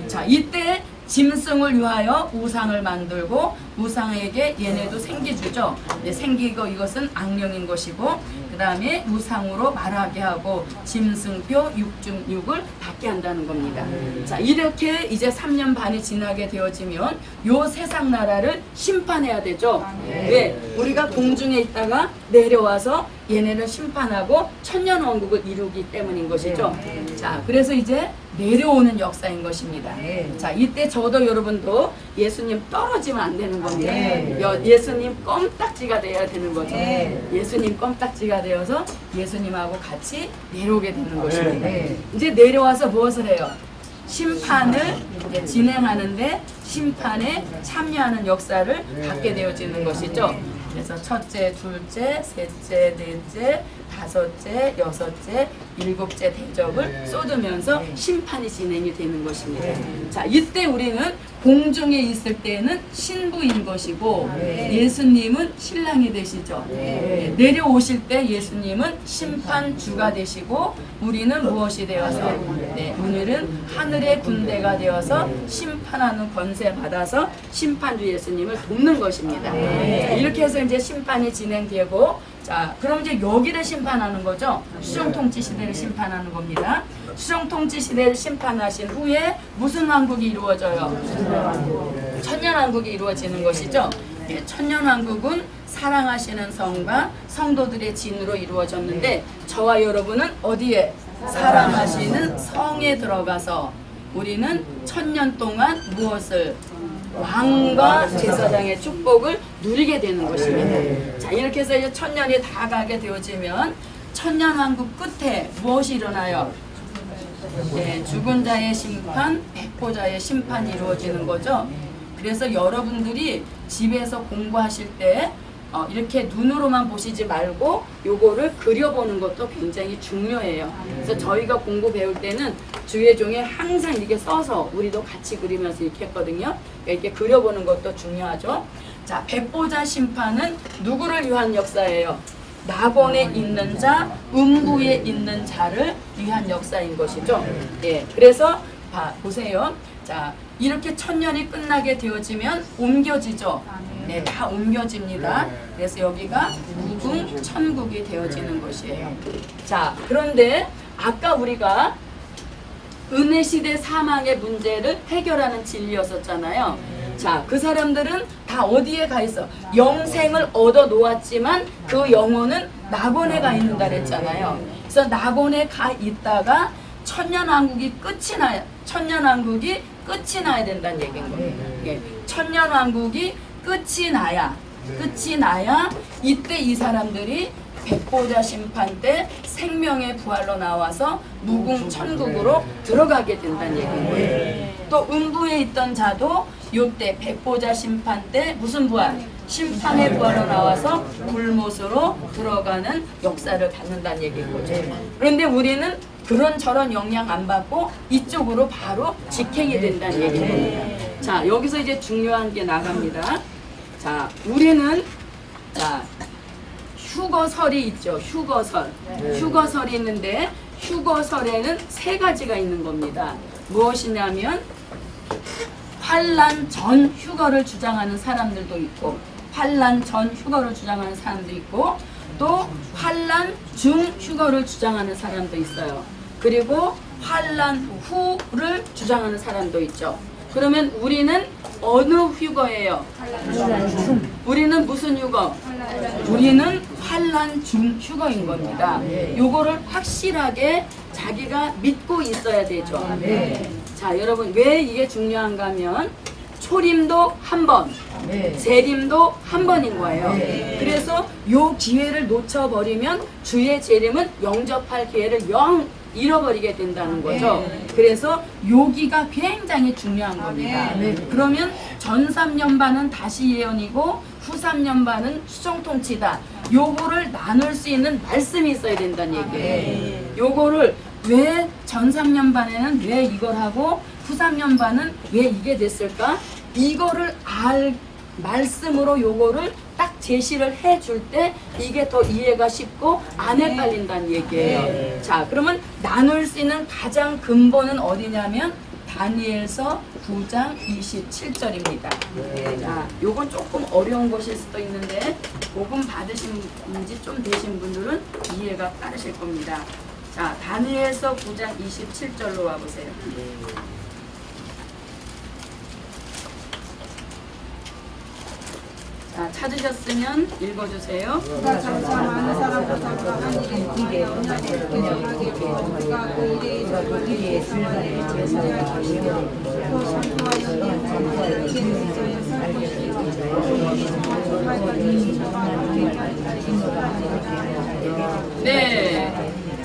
자, 이때 짐승을 위하여 우상을 만들고 우상에게 얘네도 생기 주죠. 생기고 이것은 악령인 것이고 그 다음에 우상으로 말하게 하고 짐승표 6중육을 받게 한다는 겁니다. 자, 이렇게 이제 3년 반이 지나게 되어지면 요 세상 나라를 심판해야 되죠. 왜? 우리가 공중에 있다가 내려와서 얘네를 심판하고 천년왕국을 이루기 때문인 것이죠. 자, 그래서 이제 내려오는 역사인 것입니다. 자, 이때 저도 여러분도 예수님 떨어지면 안 되는 겁니다. 예수님 껌딱지가 돼야 되는 거죠. 예수님 껌딱지가 되어서 예수님하고 같이 내려오게 되는 것입니다. 이제 내려와서 무엇을 해요? 심판을 진행하는데 심판에 참여하는 역사를 갖게 되어지는 것이죠. 그래서 첫째, 둘째, 셋째, 넷째, 다섯째, 여섯째, 일곱째 대접을 쏟으면서 심판이 진행이 되는 것입니다. 자, 이때 우리는 공중에 있을 때는 신부인 것이고 예수님은 신랑이 되시죠. 내려오실 때 예수님은 심판주가 되시고 우리는 무엇이 되어서 오늘은 하늘의 군대가 되어서 심판하는 권세 받아서 심판주 예수님을 돕는 것입니다. 자, 이렇게 해서 이제 심판이 진행되고 자, 그럼 이제 여기를 심판하는 거죠. 수정통치 시대를 심판하는 겁니다. 수정통치 시대를 심판하신 후에 무슨 왕국이 이루어져요? 천년왕국이 이루어지는 것이죠. 천년왕국은 사랑하시는 성과 성도들의 진으로 이루어졌는데 저와 여러분은 어디에? 사랑하시는 성에 들어가서 우리는 천년 동안 무엇을? 왕과 제사장의 축복을 누리게 되는 것입니다. 자, 이렇게 해서 이제 천년이 다 가게 되어지면 천년왕국 끝에 무엇이 일어나요? 죽은 자의 심판, 백보자의 심판이 이루어지는 거죠. 그래서 여러분들이 집에서 공부하실 때 이렇게 눈으로만 보시지 말고 요거를 그려보는 것도 굉장히 중요해요. 그래서 저희가 공부 배울 때는 주의 종에 항상 이렇게 써서 우리도 같이 그리면서 이렇게 했거든요. 이렇게 그려보는 것도 중요하죠. 자, 백보자 심판은 누구를 위한 역사예요? 낙원에 있는 자, 음부에 있는 자를 위한 역사인 것이죠. 그래서 보세요. 자, 이렇게 천년이 끝나게 되어지면 옮겨지죠. 다 옮겨집니다. 그래서 여기가 무궁 천국이 되어지는 것이에요. 자, 그런데 아까 우리가 은혜시대 사망의 문제를 해결하는 진리였었잖아요. 자, 그 사람들은 다 어디에 가 있어? 영생을 얻어 놓았지만 그 영혼은 낙원에 가 있는다 그랬잖아요. 그래서 낙원에 가 있다가 천년왕국이 끝이 나야 된다는 얘기인 거예요. 천년왕국이 끝이 나야 이때 이 사람들이 백보자 심판 때 생명의 부활로 나와서 무궁 천국으로 들어가게 된다는 얘기인 거예요. 또 음부에 있던 자도 이때 백보자 심판 때 무슨 부활? 심판의 부활로 나와서 불못으로 들어가는 역사를 갖는다는 얘기인 거죠. 그런데 우리는 그런 저런 영향 안 받고 이쪽으로 바로 직행이 된다는 얘기예요. 자, 여기서 이제 중요한 게 나갑니다. 자, 우리는 휴거설이 있죠. 휴거설이 있는데 휴거설에는 세 가지가 있는 겁니다. 무엇이냐면 환란 전 휴거를 주장하는 사람들도 있고, 환란 전 휴거를 주장하는 사람도 있고, 또 환란 중 휴거를 주장하는 사람도 있어요. 그리고 환란 후를 주장하는 사람도 있죠. 그러면 우리는 어느 휴거예요? 우리는 무슨 휴거? 우리는 환란 중 휴거인 겁니다. 요거를 확실하게 자기가 믿고 있어야 되죠. 자, 여러분 왜 이게 중요한가 하면 초림도 한 번, 재림도 한 번인 거예요. 그래서 요 기회를 놓쳐버리면 주의 재림은 영접할 기회를 영 잃어버리게 된다는 거죠. 그래서 요기가 굉장히 중요한 겁니다. 그러면 전 3년반은 다시 예언이고 후 3년반은 수정통치다. 요거를 나눌 수 있는 말씀이 있어야 된다는 얘기예요. 요거를 왜 전 3년반에는 왜 이걸 하고 후 3년반은 왜 이게 됐을까? 이거를 말씀으로 요거를 딱 제시를 해줄 때 이게 더 이해가 쉽고 안 헷갈린다는 얘기예요. 자, 그러면 나눌 수 있는 가장 근본은 어디냐면 다니엘서 9장 27절입니다. 자, 요건 조금 어려운 것일 수도 있는데 복음 받으신 지 좀 되신 분들은 이해가 빠르실 겁니다. 자, 다니엘서 9장 27절로 와보세요. 자, 찾으셨으면 읽어주세요. 그가 장차 많은 사람보다 한 일에 언약을 인정하게 하고 그가 그 일에 절반을 상관에 제사할 것이요 또 샴푸와 연기는 이게 있어야 살 것이요 또 팔까지 신청하고 네.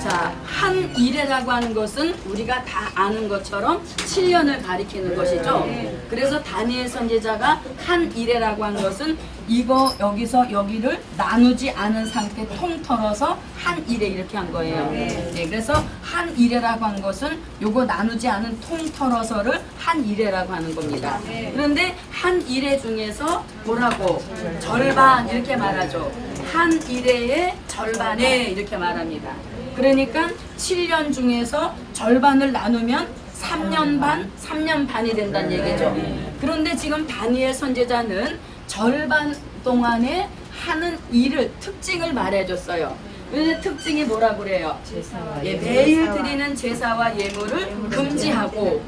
자, 한 일에라고 하는 것은 우리가 다 아는 것처럼 7년을 가리키는 것이죠. 그래서 다니엘 선지자가 한 일에라고 한 것은 이거 여기서 여기를 나누지 않은 상태 통틀어서 한 일에 이렇게 한 거예요. 네, 그래서 한 일에라고 한 것은 요거 나누지 않은 통틀어서를 한 일에라고 하는 겁니다. 그런데 한 일에 중에서 뭐라고? 절반 이렇게 말하죠. 한 일회의 절반에 이렇게 말합니다. 그러니까 7년 중에서 절반을 나누면 3년 반, 3년 반이 된다는 얘기죠. 그런데 지금 다니엘 선지자는 절반 동안에 하는 일을, 특징을 말해줬어요. 근데 특징이 뭐라고 그래요? 예, 매일 드리는 제사와 예물을 금지하고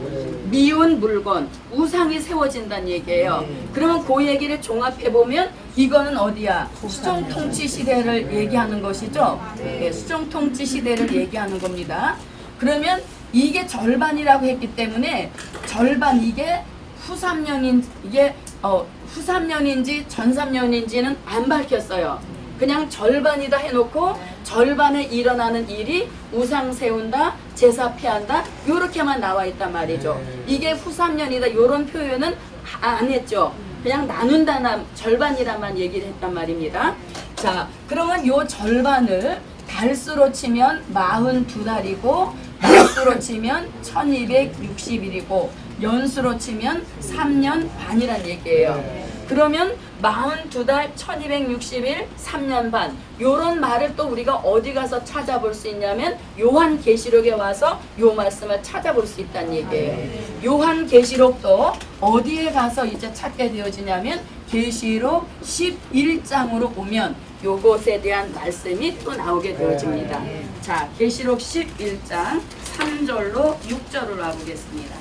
미운 물건, 우상이 세워진다는 얘기예요. 그러면 그 얘기를 종합해보면 이거는 어디야? 수정통치 시대를 얘기하는 것이죠. 예, 수정통치 시대를 얘기하는 겁니다. 그러면 이게 절반이라고 했기 때문에 절반 이게 후 3년인 이게 후 3년인지 전 3년인지는 안 밝혔어요. 그냥 절반이다 해놓고 절반에 일어나는 일이 우상 세운다, 제사 피한다 요렇게만 나와 있단 말이죠. 이게 후 3년이다 요런 표현은 안 했죠. 그냥 나눈다, 절반이라만 얘기를 했단 말입니다. 자, 그러면 요 절반을 달수로 치면 42달이고 달수로 치면 1260일이고 연수로 치면 3년 반이란 얘기예요. 그러면 42달 1260일 3년 반 요런 말을 또 우리가 어디 가서 찾아볼 수 있냐면 요한계시록에 와서 요 말씀을 찾아볼 수 있다는 얘기예요. 요한계시록도 어디에 가서 이제 찾게 되어지냐면 계시록 11장으로 오면 요것에 대한 말씀이 또 나오게 되어집니다. 자, 계시록 11장 3절로 6절을 와보겠습니다.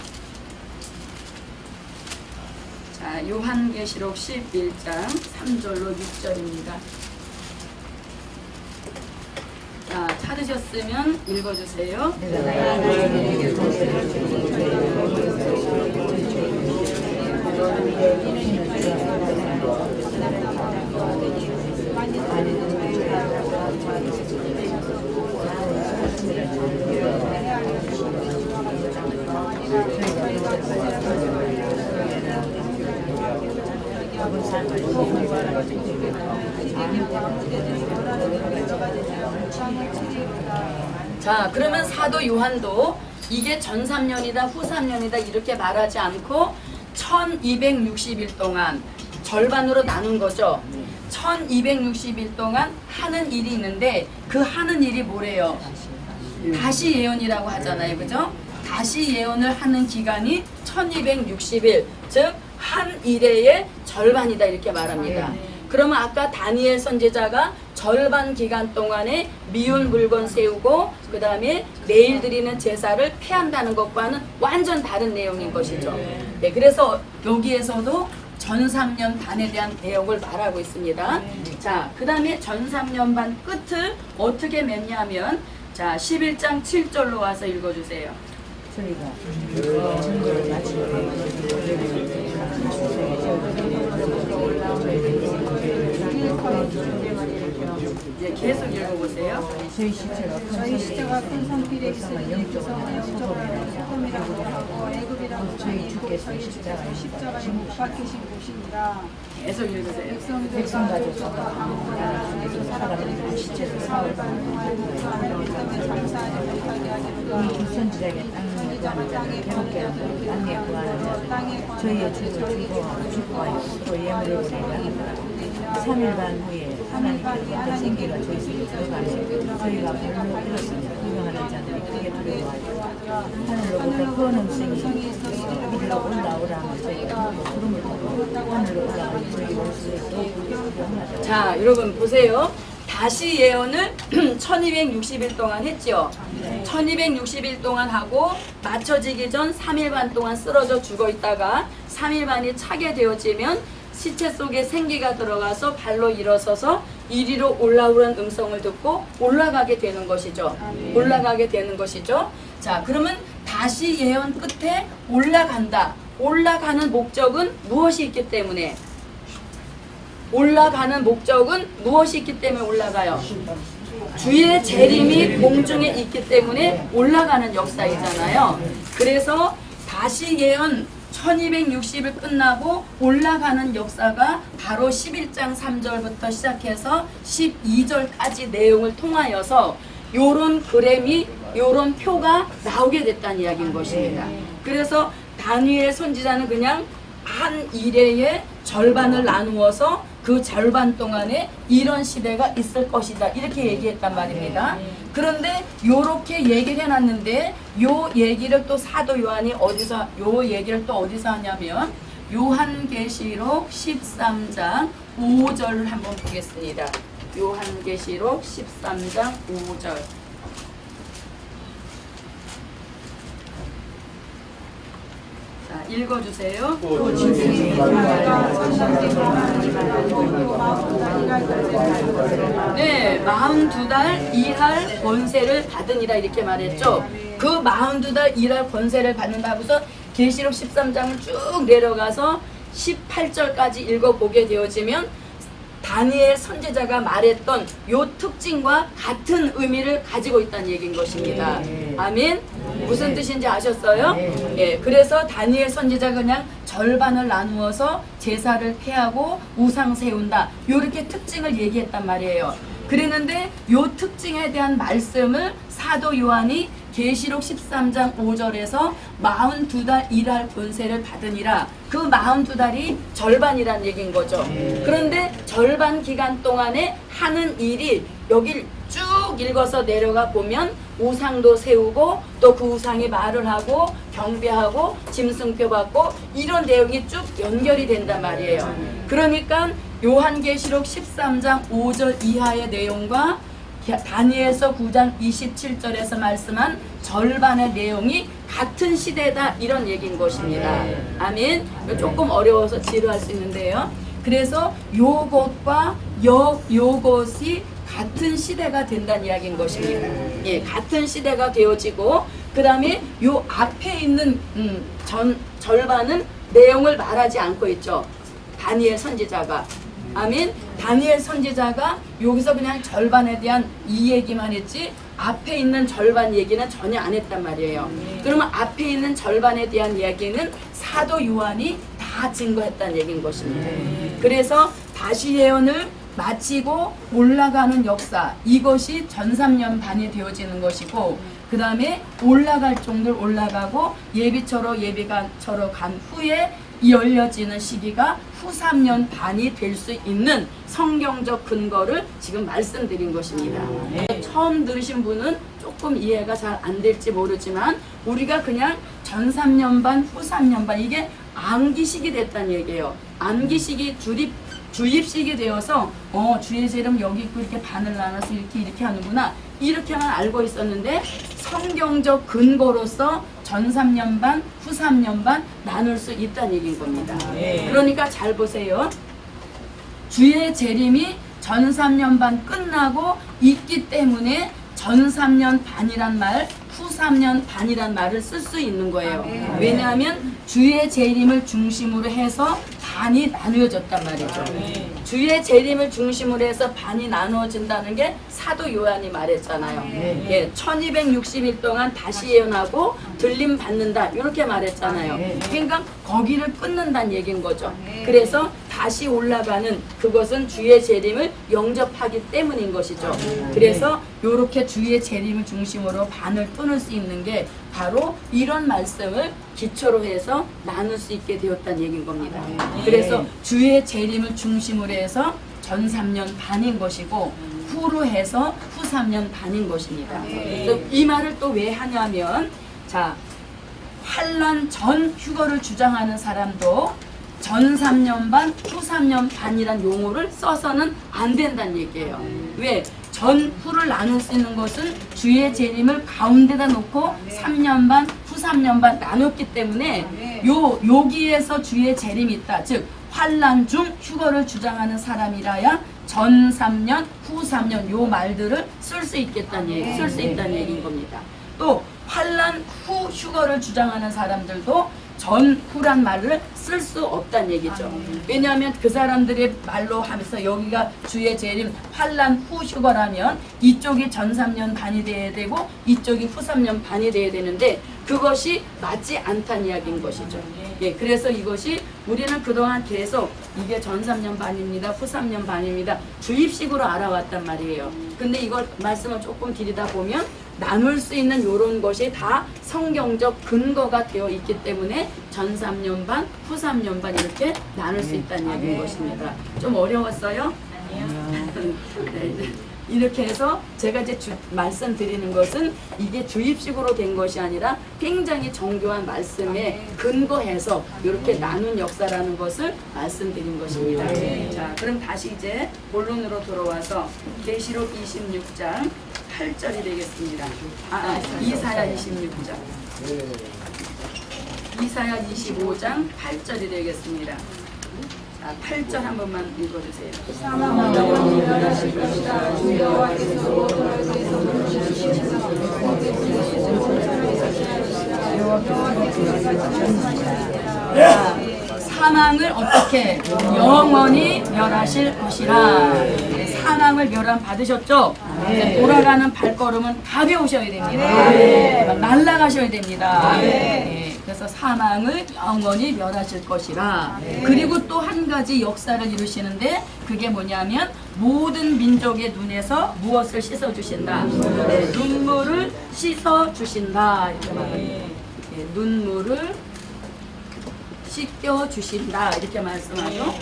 자, 요한계시록 11장 3절로 6절입니다. 자, 찾으셨으면 읽어주세요. 자, 그러면 사도 요한도 이게 전 3년이다 후 3년이다 이렇게 말하지 않고 1260일 동안 절반으로 나눈 거죠. 1260일 동안 하는 일이 있는데 그 하는 일이 뭐래요? 다시 예언이라고 하잖아요. 그죠? 다시 예언을 하는 기간이 1260일, 즉 한 일회의 절반이다 이렇게 말합니다. 그러면 아까 다니엘 선지자가 절반 기간 동안에 미운 물건 세우고 그 다음에 내일 드리는 제사를 피한다는 것과는 완전 다른 내용인 것이죠. 네, 그래서 여기에서도 전 3년 반에 대한 내용을 말하고 있습니다. 자, 그 다음에 전 3년 반 끝을 어떻게 맺냐면 자 11장 7절로 와서 읽어주세요. 저희가 증거를 마치고 이제 계속 읽어보세요. 저희 시체가 큰 성필에 있으니 영적으로 소돔이라고 하고 애굽이라고 저희 주께서 십자가에 못 박히신 곳이니라. 계속 읽으세요. 백성 가족과 아무거나 살아가는 시체를 사흘 이 선지자에게 땅에 구하는 자를 괴롭게 하고 땅에 구하는 자를 저희의 죽을 죽어하여 또 예물을 드리라. 3일 반 후에 하나님께서 어떤 생기가 저희 속에 들어가며 저희가 불로 들었으니 구경하는 자들이 크게 두려워하여 하늘로부터 큰 음성이 이리로 올라오라 하면 저희가 구름을 타고 하늘로 올라가니 저희 원수에 또 구경하자. 자, 여러분 보세요. 다시 예언을 1260일 동안 했죠. 1260일 동안 하고 맞춰지기 전 3일 반 동안 쓰러져 죽어 있다가 3일 반이 차게 되어지면 시체 속에 생기가 들어가서 발로 일어서서 이리로 올라오는 음성을 듣고 올라가게 되는 것이죠. 올라가게 되는 것이죠. 자, 그러면 다시 예언 끝에 올라간다. 올라가는 목적은 무엇이 있기 때문에? 올라가는 목적은 무엇이 있기 때문에 올라가요? 주의 재림이 공중에 있기 때문에 올라가는 역사이잖아요. 그래서 다시 예언 1260일 끝나고 올라가는 역사가 바로 11장 3절부터 시작해서 12절까지 내용을 통하여서 요런 그램이 요런 표가 나오게 됐다는 이야기인 것입니다. 그래서 다니엘 선지자는 그냥 한 일회의 절반을 나누어서 그 절반 동안에 이런 시대가 있을 것이다 이렇게 얘기했단 말입니다. 그런데 요렇게 얘기를 해놨는데 요 얘기를 또 사도 요한이 어디서 요 얘기를 또 어디서 하냐면 요한계시록 13장 5절을 한번 보겠습니다. 요한계시록 13장 5절. 자, 읽어주세요. 네, 42달 일할 권세를 받으니라 이렇게 말했죠. 그 42달 일할 권세를 받는다 하고서 계시록 13장을 쭉 내려가서 18절까지 읽어보게 되어지면 다니엘 선지자가 말했던 요 특징과 같은 의미를 가지고 있다는 얘기인 것입니다. 아멘. 무슨 뜻인지 아셨어요? 예, 그래서 다니엘 선지자가 그냥 절반을 나누어서 제사를 폐하고 우상 세운다. 요렇게 특징을 얘기했단 말이에요. 그랬는데 요 특징에 대한 말씀을 사도 요한이 계시록 13장 5절에서 42달 일할 권세를 받으니라. 그 42달이 절반이란 얘기인 거죠. 그런데 절반 기간 동안에 하는 일이 여길 쭉 읽어서 내려가 보면 우상도 세우고 또 그 우상이 말을 하고 경배하고 짐승표 받고 이런 내용이 쭉 연결이 된단 말이에요. 그러니까 요한계시록 13장 5절 이하의 내용과 다니엘서 9장 27절에서 말씀한 절반의 내용이 같은 시대다 이런 얘기인 것입니다. 아멘. 조금 어려워서 지루할 수 있는데요. 그래서 요것과 요것이 같은 시대가 된다는 이야기인 것입니다. 예, 같은 시대가 되어지고 그 다음에 요 앞에 있는 절반은 내용을 말하지 않고 있죠. 다니엘 선지자가. 아멘. 다니엘 선지자가 여기서 그냥 절반에 대한 이 얘기만 했지 앞에 있는 절반 얘기는 전혀 안 했단 말이에요. 그러면 앞에 있는 절반에 대한 이야기는 사도 요한이 다 증거했다는 얘기인 것입니다. 그래서 다시 예언을 마치고 올라가는 역사, 이것이 전 3년 반이 되어지는 것이고 그 다음에 올라갈 정도로 올라가고 예비처로 간 후에 열려지는 시기가 후 3년 반이 될 수 있는 성경적 근거를 지금 말씀드린 것입니다. 처음 들으신 분은 조금 이해가 잘 안 될지 모르지만 우리가 그냥 전 3년반, 후 3년반 이게 암기식이 됐다는 얘기예요. 암기식이 주입식이 되어서 주의 재림 여기 있고 이렇게 반을 나눠서 이렇게 하는구나 이렇게만 알고 있었는데 성경적 근거로서 전 3년반, 후 3년반 나눌 수 있다는 얘기인 겁니다. 그러니까 잘 보세요. 주의 재림이 전 3년반 끝나고 있기 때문에 전 3년 반이란 말, 후 3년 반이란 말을 쓸 수 있는 거예요. 왜냐하면 주의 재림을 중심으로 해서 반이 나누어졌단 말이죠. 주의 재림을 중심으로 해서 반이 나누어진다는 게 사도 요한이 말했잖아요. 예, 1260일 동안 다시 예언하고 들림 받는다 이렇게 말했잖아요. 그러니까 거기를 끊는다는 얘기인 거죠. 그래서 다시 올라가는 그것은 주의 재림을 영접하기 때문인 것이죠. 그래서 이렇게 주의 재림을 중심으로 반을 끊을 수 있는 게 바로 이런 말씀을 기초로 해서 나눌 수 있게 되었다는 얘기인 겁니다. 그래서 주의 재림을 중심으로 해서 전 3년 반인 것이고 후로 해서 후 3년 반인 것입니다. 이 말을 또 왜 하냐면 자 환난 전 휴거를 주장하는 사람도 전 3년 반, 후 3년 반이란 용어를 써서는 안 된다는 얘기예요. 왜? 전, 후를 나눌 수 있는 것은 주의 재림을 가운데다 놓고 3년 반, 후 3년 반 나눴기 때문에 여기에서 주의 재림이 있다. 즉 환난 중 휴거를 주장하는 사람이라야 전 3년, 후 3년 요 말들을 쓸 수 있겠다는 얘기, 쓸 수 있다는 얘기인 겁니다. 또 환난 후 휴거를 주장하는 사람들도 전 후란 말을 쓸 수 없다는 얘기죠. 왜냐하면 그 사람들의 말로 하면서 여기가 주의 재림 환난 후 휴거라면 이쪽이 전 3년 반이 돼야 되고 이쪽이 후 3년 반이 돼야 되는데 그것이 맞지 않다는 이야기인 것이죠. 예, 그래서 이것이 우리는 그동안 계속 이게 전 3년 반입니다. 후 3년 반입니다. 주입식으로 알아왔단 말이에요. 근데 이걸 말씀을 조금 드리다 보면 나눌 수 있는 이런 것이 다 성경적 근거가 되어 있기 때문에 전 3년 반, 후 3년 반 이렇게 나눌 수 있다는 얘기인 것입니다. 좀 어려웠어요? 네, 이렇게 해서 제가 이제 말씀드리는 것은 이게 주입식으로 된 것이 아니라 굉장히 정교한 말씀에 근거해서 이렇게 나눈 역사라는 것을 말씀드린 것입니다. 자, 그럼 다시 이제 본론으로 돌아와서 계시록 26장 8절이 되겠습니다. 이사야 26장. 이사야 25장 8절이 되겠습니다. 자, 8절 한 번만 읽어주세요. 사망은 영원히 멸하실 것이다. 주 여호와께서 너희에게서 사망을 어떻게 영원히 멸하실 것이라. 사망을 멸함 받으셨죠? 이제 돌아가는 발걸음은 가벼우셔야 됩니다. 날아가셔야 됩니다. 그래서 사망을 영원히 멸하실 것이라. 그리고 또 한 가지 역사를 이루시는데 그게 뭐냐면 모든 민족의 눈에서 무엇을 씻어주신다. 눈물을 씻어주신다. 이렇게 말합니다. 눈물을 씻겨주신다 이렇게 말씀하죠.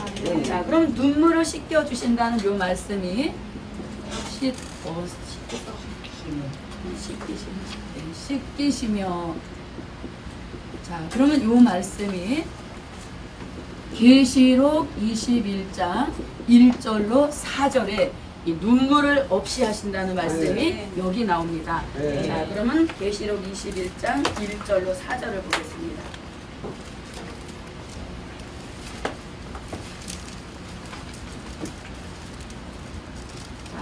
자, 그럼 눈물을 씻겨주신다는 요 말씀이 씻기시며 자, 그러면 요 말씀이 계시록 21장 1절로 4절에 이 눈물을 없이 하신다는 말씀이 여기 나옵니다. 자, 그러면 계시록 21장 1절로 4절을 보겠습니다.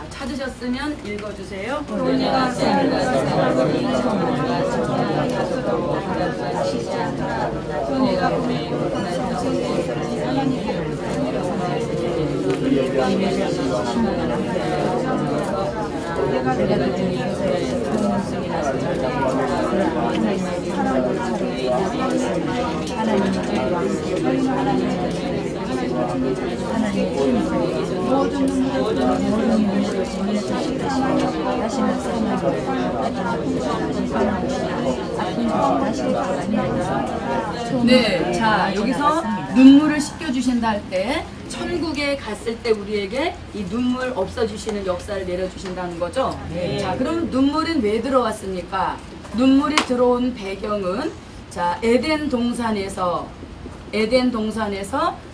찾으셨으면 읽어주세요. 우리가 사람과 사람을 인정하는 정하였어도 하시지 않더라. 너희가 보내고 정성에 하나님께로 네, 자 여기서 눈물을 씻겨주신다 할 때 천국에 갔을 때 우리에게 이 눈물 없어주시는 역사를 내려주신다는 거죠. 자, 그럼 눈물은 왜 들어왔습니까? 눈물이 들어온 배경은 자, 에덴 동산에서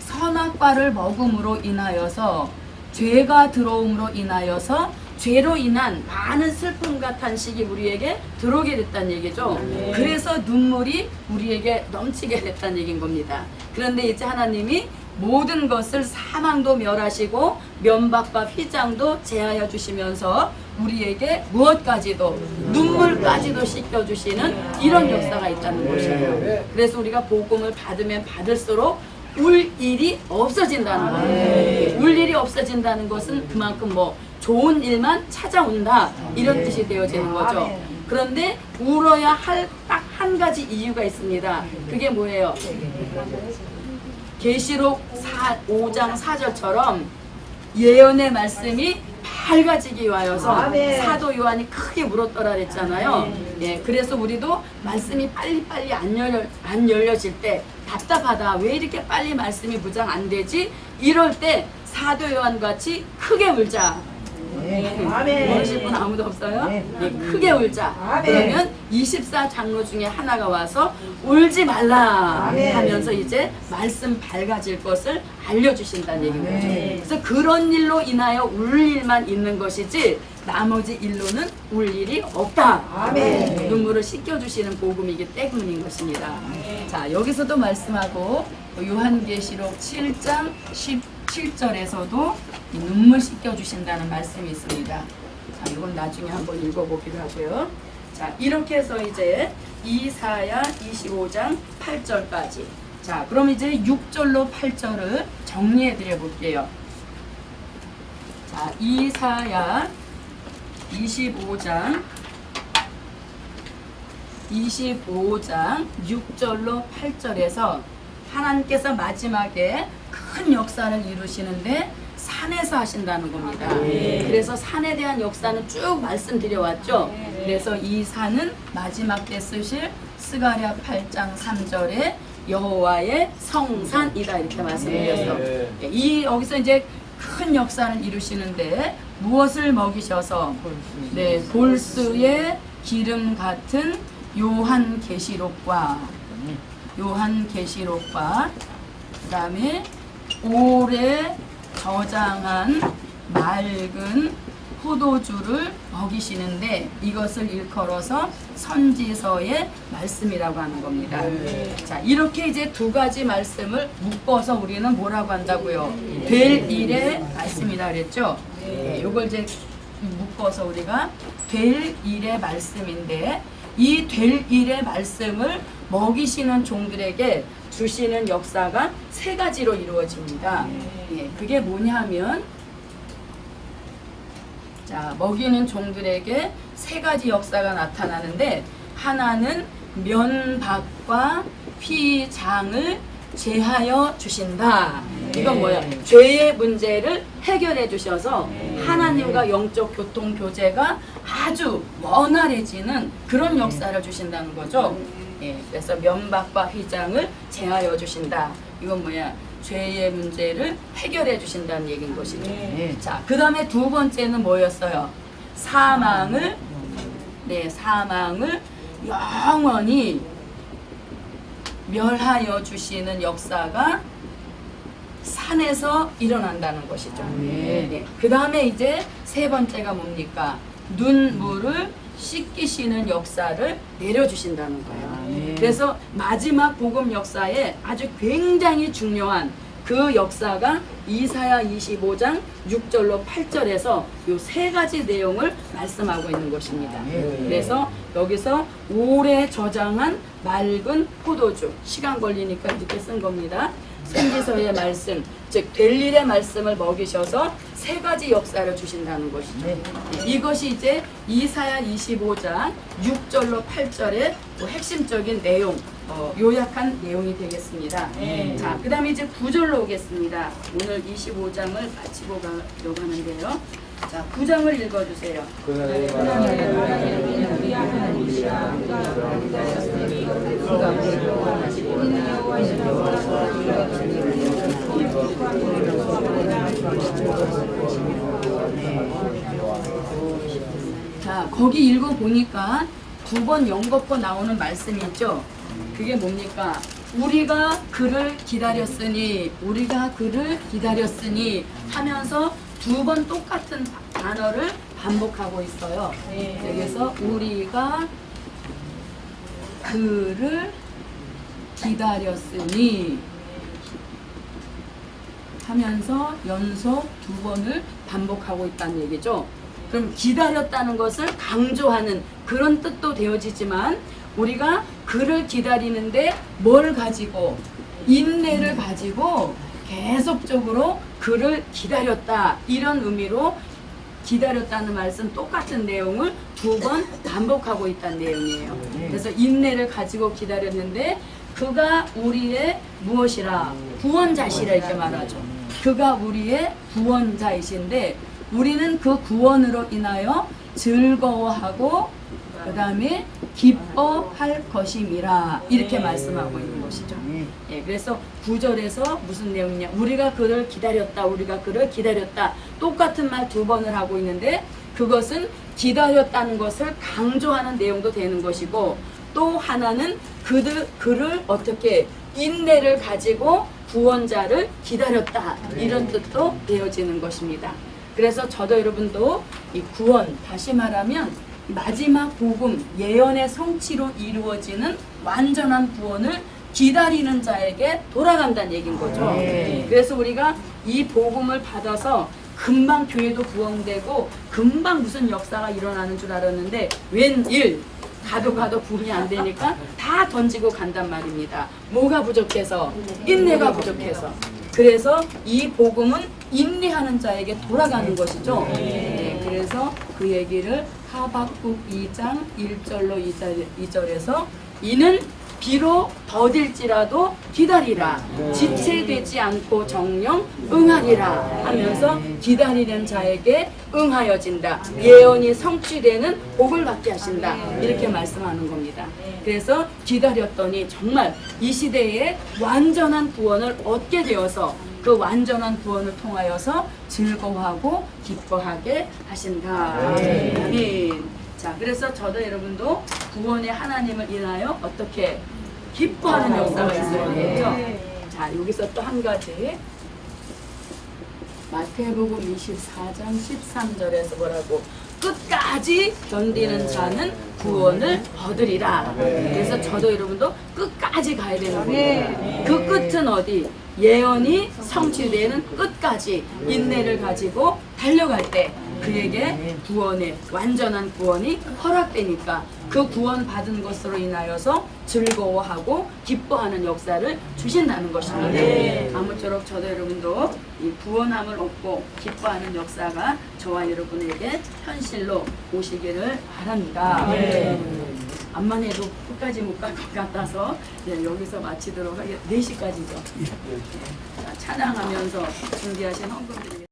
선악과를 먹음으로 인하여서 죄가 들어옴으로 인하여서 죄로 인한 많은 슬픔과 탄식이 우리에게 들어오게 됐다는 얘기죠. 그래서 눈물이 우리에게 넘치게 됐다는 얘기인 겁니다. 그런데 이제 하나님이 모든 것을 사망도 멸하시고 면박과 휘장도 제하여 주시면서 우리에게 무엇까지도 눈물까지도 씻겨주시는 이런 역사가 있다는 것이에요. 그래서 우리가 복음을 받으면 받을수록 울 일이 없어진다는 거예요. 울 일이 없어진다는 것은 그만큼 뭐 좋은 일만 찾아온다 이런 뜻이 되어지는 거죠. 그런데 울어야 할 딱 한 가지 이유가 있습니다. 그게 뭐예요? 계시록 5장 4절처럼 예언의 말씀이 밝아지기 위하여서 사도 요한이 크게 물었더라 그랬잖아요. 예, 그래서 우리도 말씀이 빨리빨리 안 열려질 때 답답하다. 왜 이렇게 빨리 말씀이 무장 안 되지? 이럴 때 사도 요한 같이 크게 울자. 모르실 분 아무도 없어요? 예, 크게 울자. 그러면 24장로 중에 하나가 와서 울지 말라 하면서 이제 말씀 밝아질 것을 알려주신다는 얘기인 거죠. 그래서 그런 일로 인하여 울 일만 있는 것이지 나머지 일로는 울 일이 없다. 눈물을 씻겨주시는 복음이기 때문인 것입니다. 자, 여기서도 말씀하고 요한계시록 7장 17절에서도 눈물 씻겨주신다는 말씀이 있습니다. 자, 이건 나중에 한번 읽어보기로 하고요. 자, 이렇게 해서 이제 이사야 25장 8절까지. 자, 그럼 이제 6절로 8절을 정리해 드려 볼게요. 자, 이사야 25장 6절로 8절에서 하나님께서 마지막에 큰 역사를 이루시는데 산에서 하신다는 겁니다. 그래서 산에 대한 역사는 쭉 말씀드려왔죠. 그래서 이 산은 마지막 때 쓰실 스가랴 8장 3절에 여호와의 성산이다 이렇게 말씀드렸어. 여기서 이제 큰 역사를 이루시는데 무엇을 먹이셔서 볼스의 기름 같은 요한계시록과 그다음에 오래 저장한 맑은 포도주를 먹이시는데 이것을 일컬어서 선지서의 말씀이라고 하는 겁니다. 자, 이렇게 이제 두 가지 말씀을 묶어서 우리는 뭐라고 한다고요? 될 일의 말씀이라 그랬죠? 이걸 이제 묶어서 우리가 될 일의 말씀인데 이 될 일의 말씀을 먹이시는 종들에게 주시는 역사가 세 가지로 이루어집니다. 그게 뭐냐면 자, 먹이는 종들에게 세 가지 역사가 나타나는데 하나는 면박과 피장을 제하여 주신다. 이건 뭐야? 죄의 문제를 해결해 주셔서 하나님과 영적 교통 교제가 아주 원활해지는 그런 역사를 주신다는 거죠. 그래서 면박과 휘장을 제하여 주신다. 이건 뭐야? 죄의 문제를 해결해 주신다는 얘기인 것이죠. 자, 그 다음에 두 번째는 뭐였어요? 사망을 영원히 멸하여 주시는 역사가 산에서 일어난다는 것이죠. 그 다음에 이제 세 번째가 뭡니까? 눈물을 씻기시는 역사를 내려주신다는 거예요. 그래서 마지막 복음 역사에 아주 굉장히 중요한 그 역사가 이사야 25장 6절로 8절에서 이 세 가지 내용을 말씀하고 있는 것입니다. 그래서 여기서 오래 저장한 맑은 포도주, 시간 걸리니까 이렇게 쓴 겁니다. 선지서의 말씀, 즉 될 일의 말씀을 먹이셔서 세 가지 역사를 주신다는 것이죠. 이것이 이제 이사야 25장 6절로 8절의 핵심적인 내용, 요약한 내용이 되겠습니다. 자, 그 다음에 이제 9절로 오겠습니다. 오늘 25장을 마치고 가려고 하는데요. 자, 9장을 읽어주세요. 그날에 하나님은 우리 하나님이시라 그가 기다렸으니 그가 우리를 이는 여호와시라 자, 거기 읽어보니까 두 번 연거푸 나오는 말씀이 있죠. 그게 뭡니까? 우리가 그를 기다렸으니 하면서 두 번 똑같은 단어를 반복하고 있어요. 여기서 우리가 그를 기다렸으니 하면서 연속 두 번을 반복하고 있다는 얘기죠. 그럼 기다렸다는 것을 강조하는 그런 뜻도 되어지지만 우리가 그를 기다리는데 뭘 가지고 인내를 가지고 계속적으로 그를 기다렸다 이런 의미로 기다렸다는 말씀 똑같은 내용을 두 번 반복하고 있다는 내용이에요. 그래서 인내를 가지고 기다렸는데 그가 우리의 무엇이라 구원자시라 이렇게 말하죠. 그가 우리의 구원자이신데 우리는 그 구원으로 인하여 즐거워하고 그 다음에 기뻐할 것임이라 이렇게 말씀하고 있는 것이죠. 예, 그래서 9절에서 무슨 내용이냐, 우리가 그를 기다렸다 똑같은 말 두 번을 하고 있는데 그것은 기다렸다는 것을 강조하는 내용도 되는 것이고 또 하나는 그를 어떻게 인내를 가지고 구원자를 기다렸다 이런 뜻도 되어지는 것입니다. 그래서 저도 여러분도 이 구원, 다시 말하면 마지막 복음, 예언의 성취로 이루어지는 완전한 구원을 기다리는 자에게 돌아간다는 얘기인 거죠. 그래서 우리가 이 복음을 받아서 금방 교회도 부흥되고 금방 무슨 역사가 일어나는 줄 알았는데 웬일 가도 구원이 안 되니까 다 던지고 간단 말입니다. 뭐가 부족해서? 인내가 부족해서. 그래서 이 복음은 인내하는 자에게 돌아가는 것이죠. 네, 그래서 그 얘기를 하박국 2장 1절로 2절에서 이는 비록 더딜지라도 기다리라 지체되지 않고 정령 응하리라 하면서 기다리는 자에게 응하여진다. 예언이 성취되는 복을 받게 하신다. 이렇게 말씀하는 겁니다. 그래서 기다렸더니 정말 이 시대에 완전한 구원을 얻게 되어서 그 완전한 구원을 통하여서 즐거워하고 기뻐하게 하신다. 아멘. 자, 그래서 저도 여러분도 구원의 하나님을 인하여 어떻게 기뻐하는 역사가 있어야 되죠. 자, 여기서 또 한 가지 마태복음 24장 13절에서 뭐라고? 끝까지 견디는 자는 구원을 얻으리라. 그래서 저도 여러분도 끝까지 가야 되는 거예요. 그 끝은 어디? 예언이 성취되는 끝까지 인내를 가지고 달려갈 때 그에게 구원의 완전한 구원이 허락되니까 그 구원 받은 것으로 인하여서 즐거워하고 기뻐하는 역사를 주신다는 것입니다. 아무쪼록 저도 여러분도 이 구원함을 얻고 기뻐하는 역사가 저와 여러분에게 현실로 오시기를 바랍니다. 암만 해도 끝까지 못 갈 것 같아서 여기서 마치도록 하겠습니다. 4시까지죠. 찬양하면서 준비하신 헌금드리겠습니다.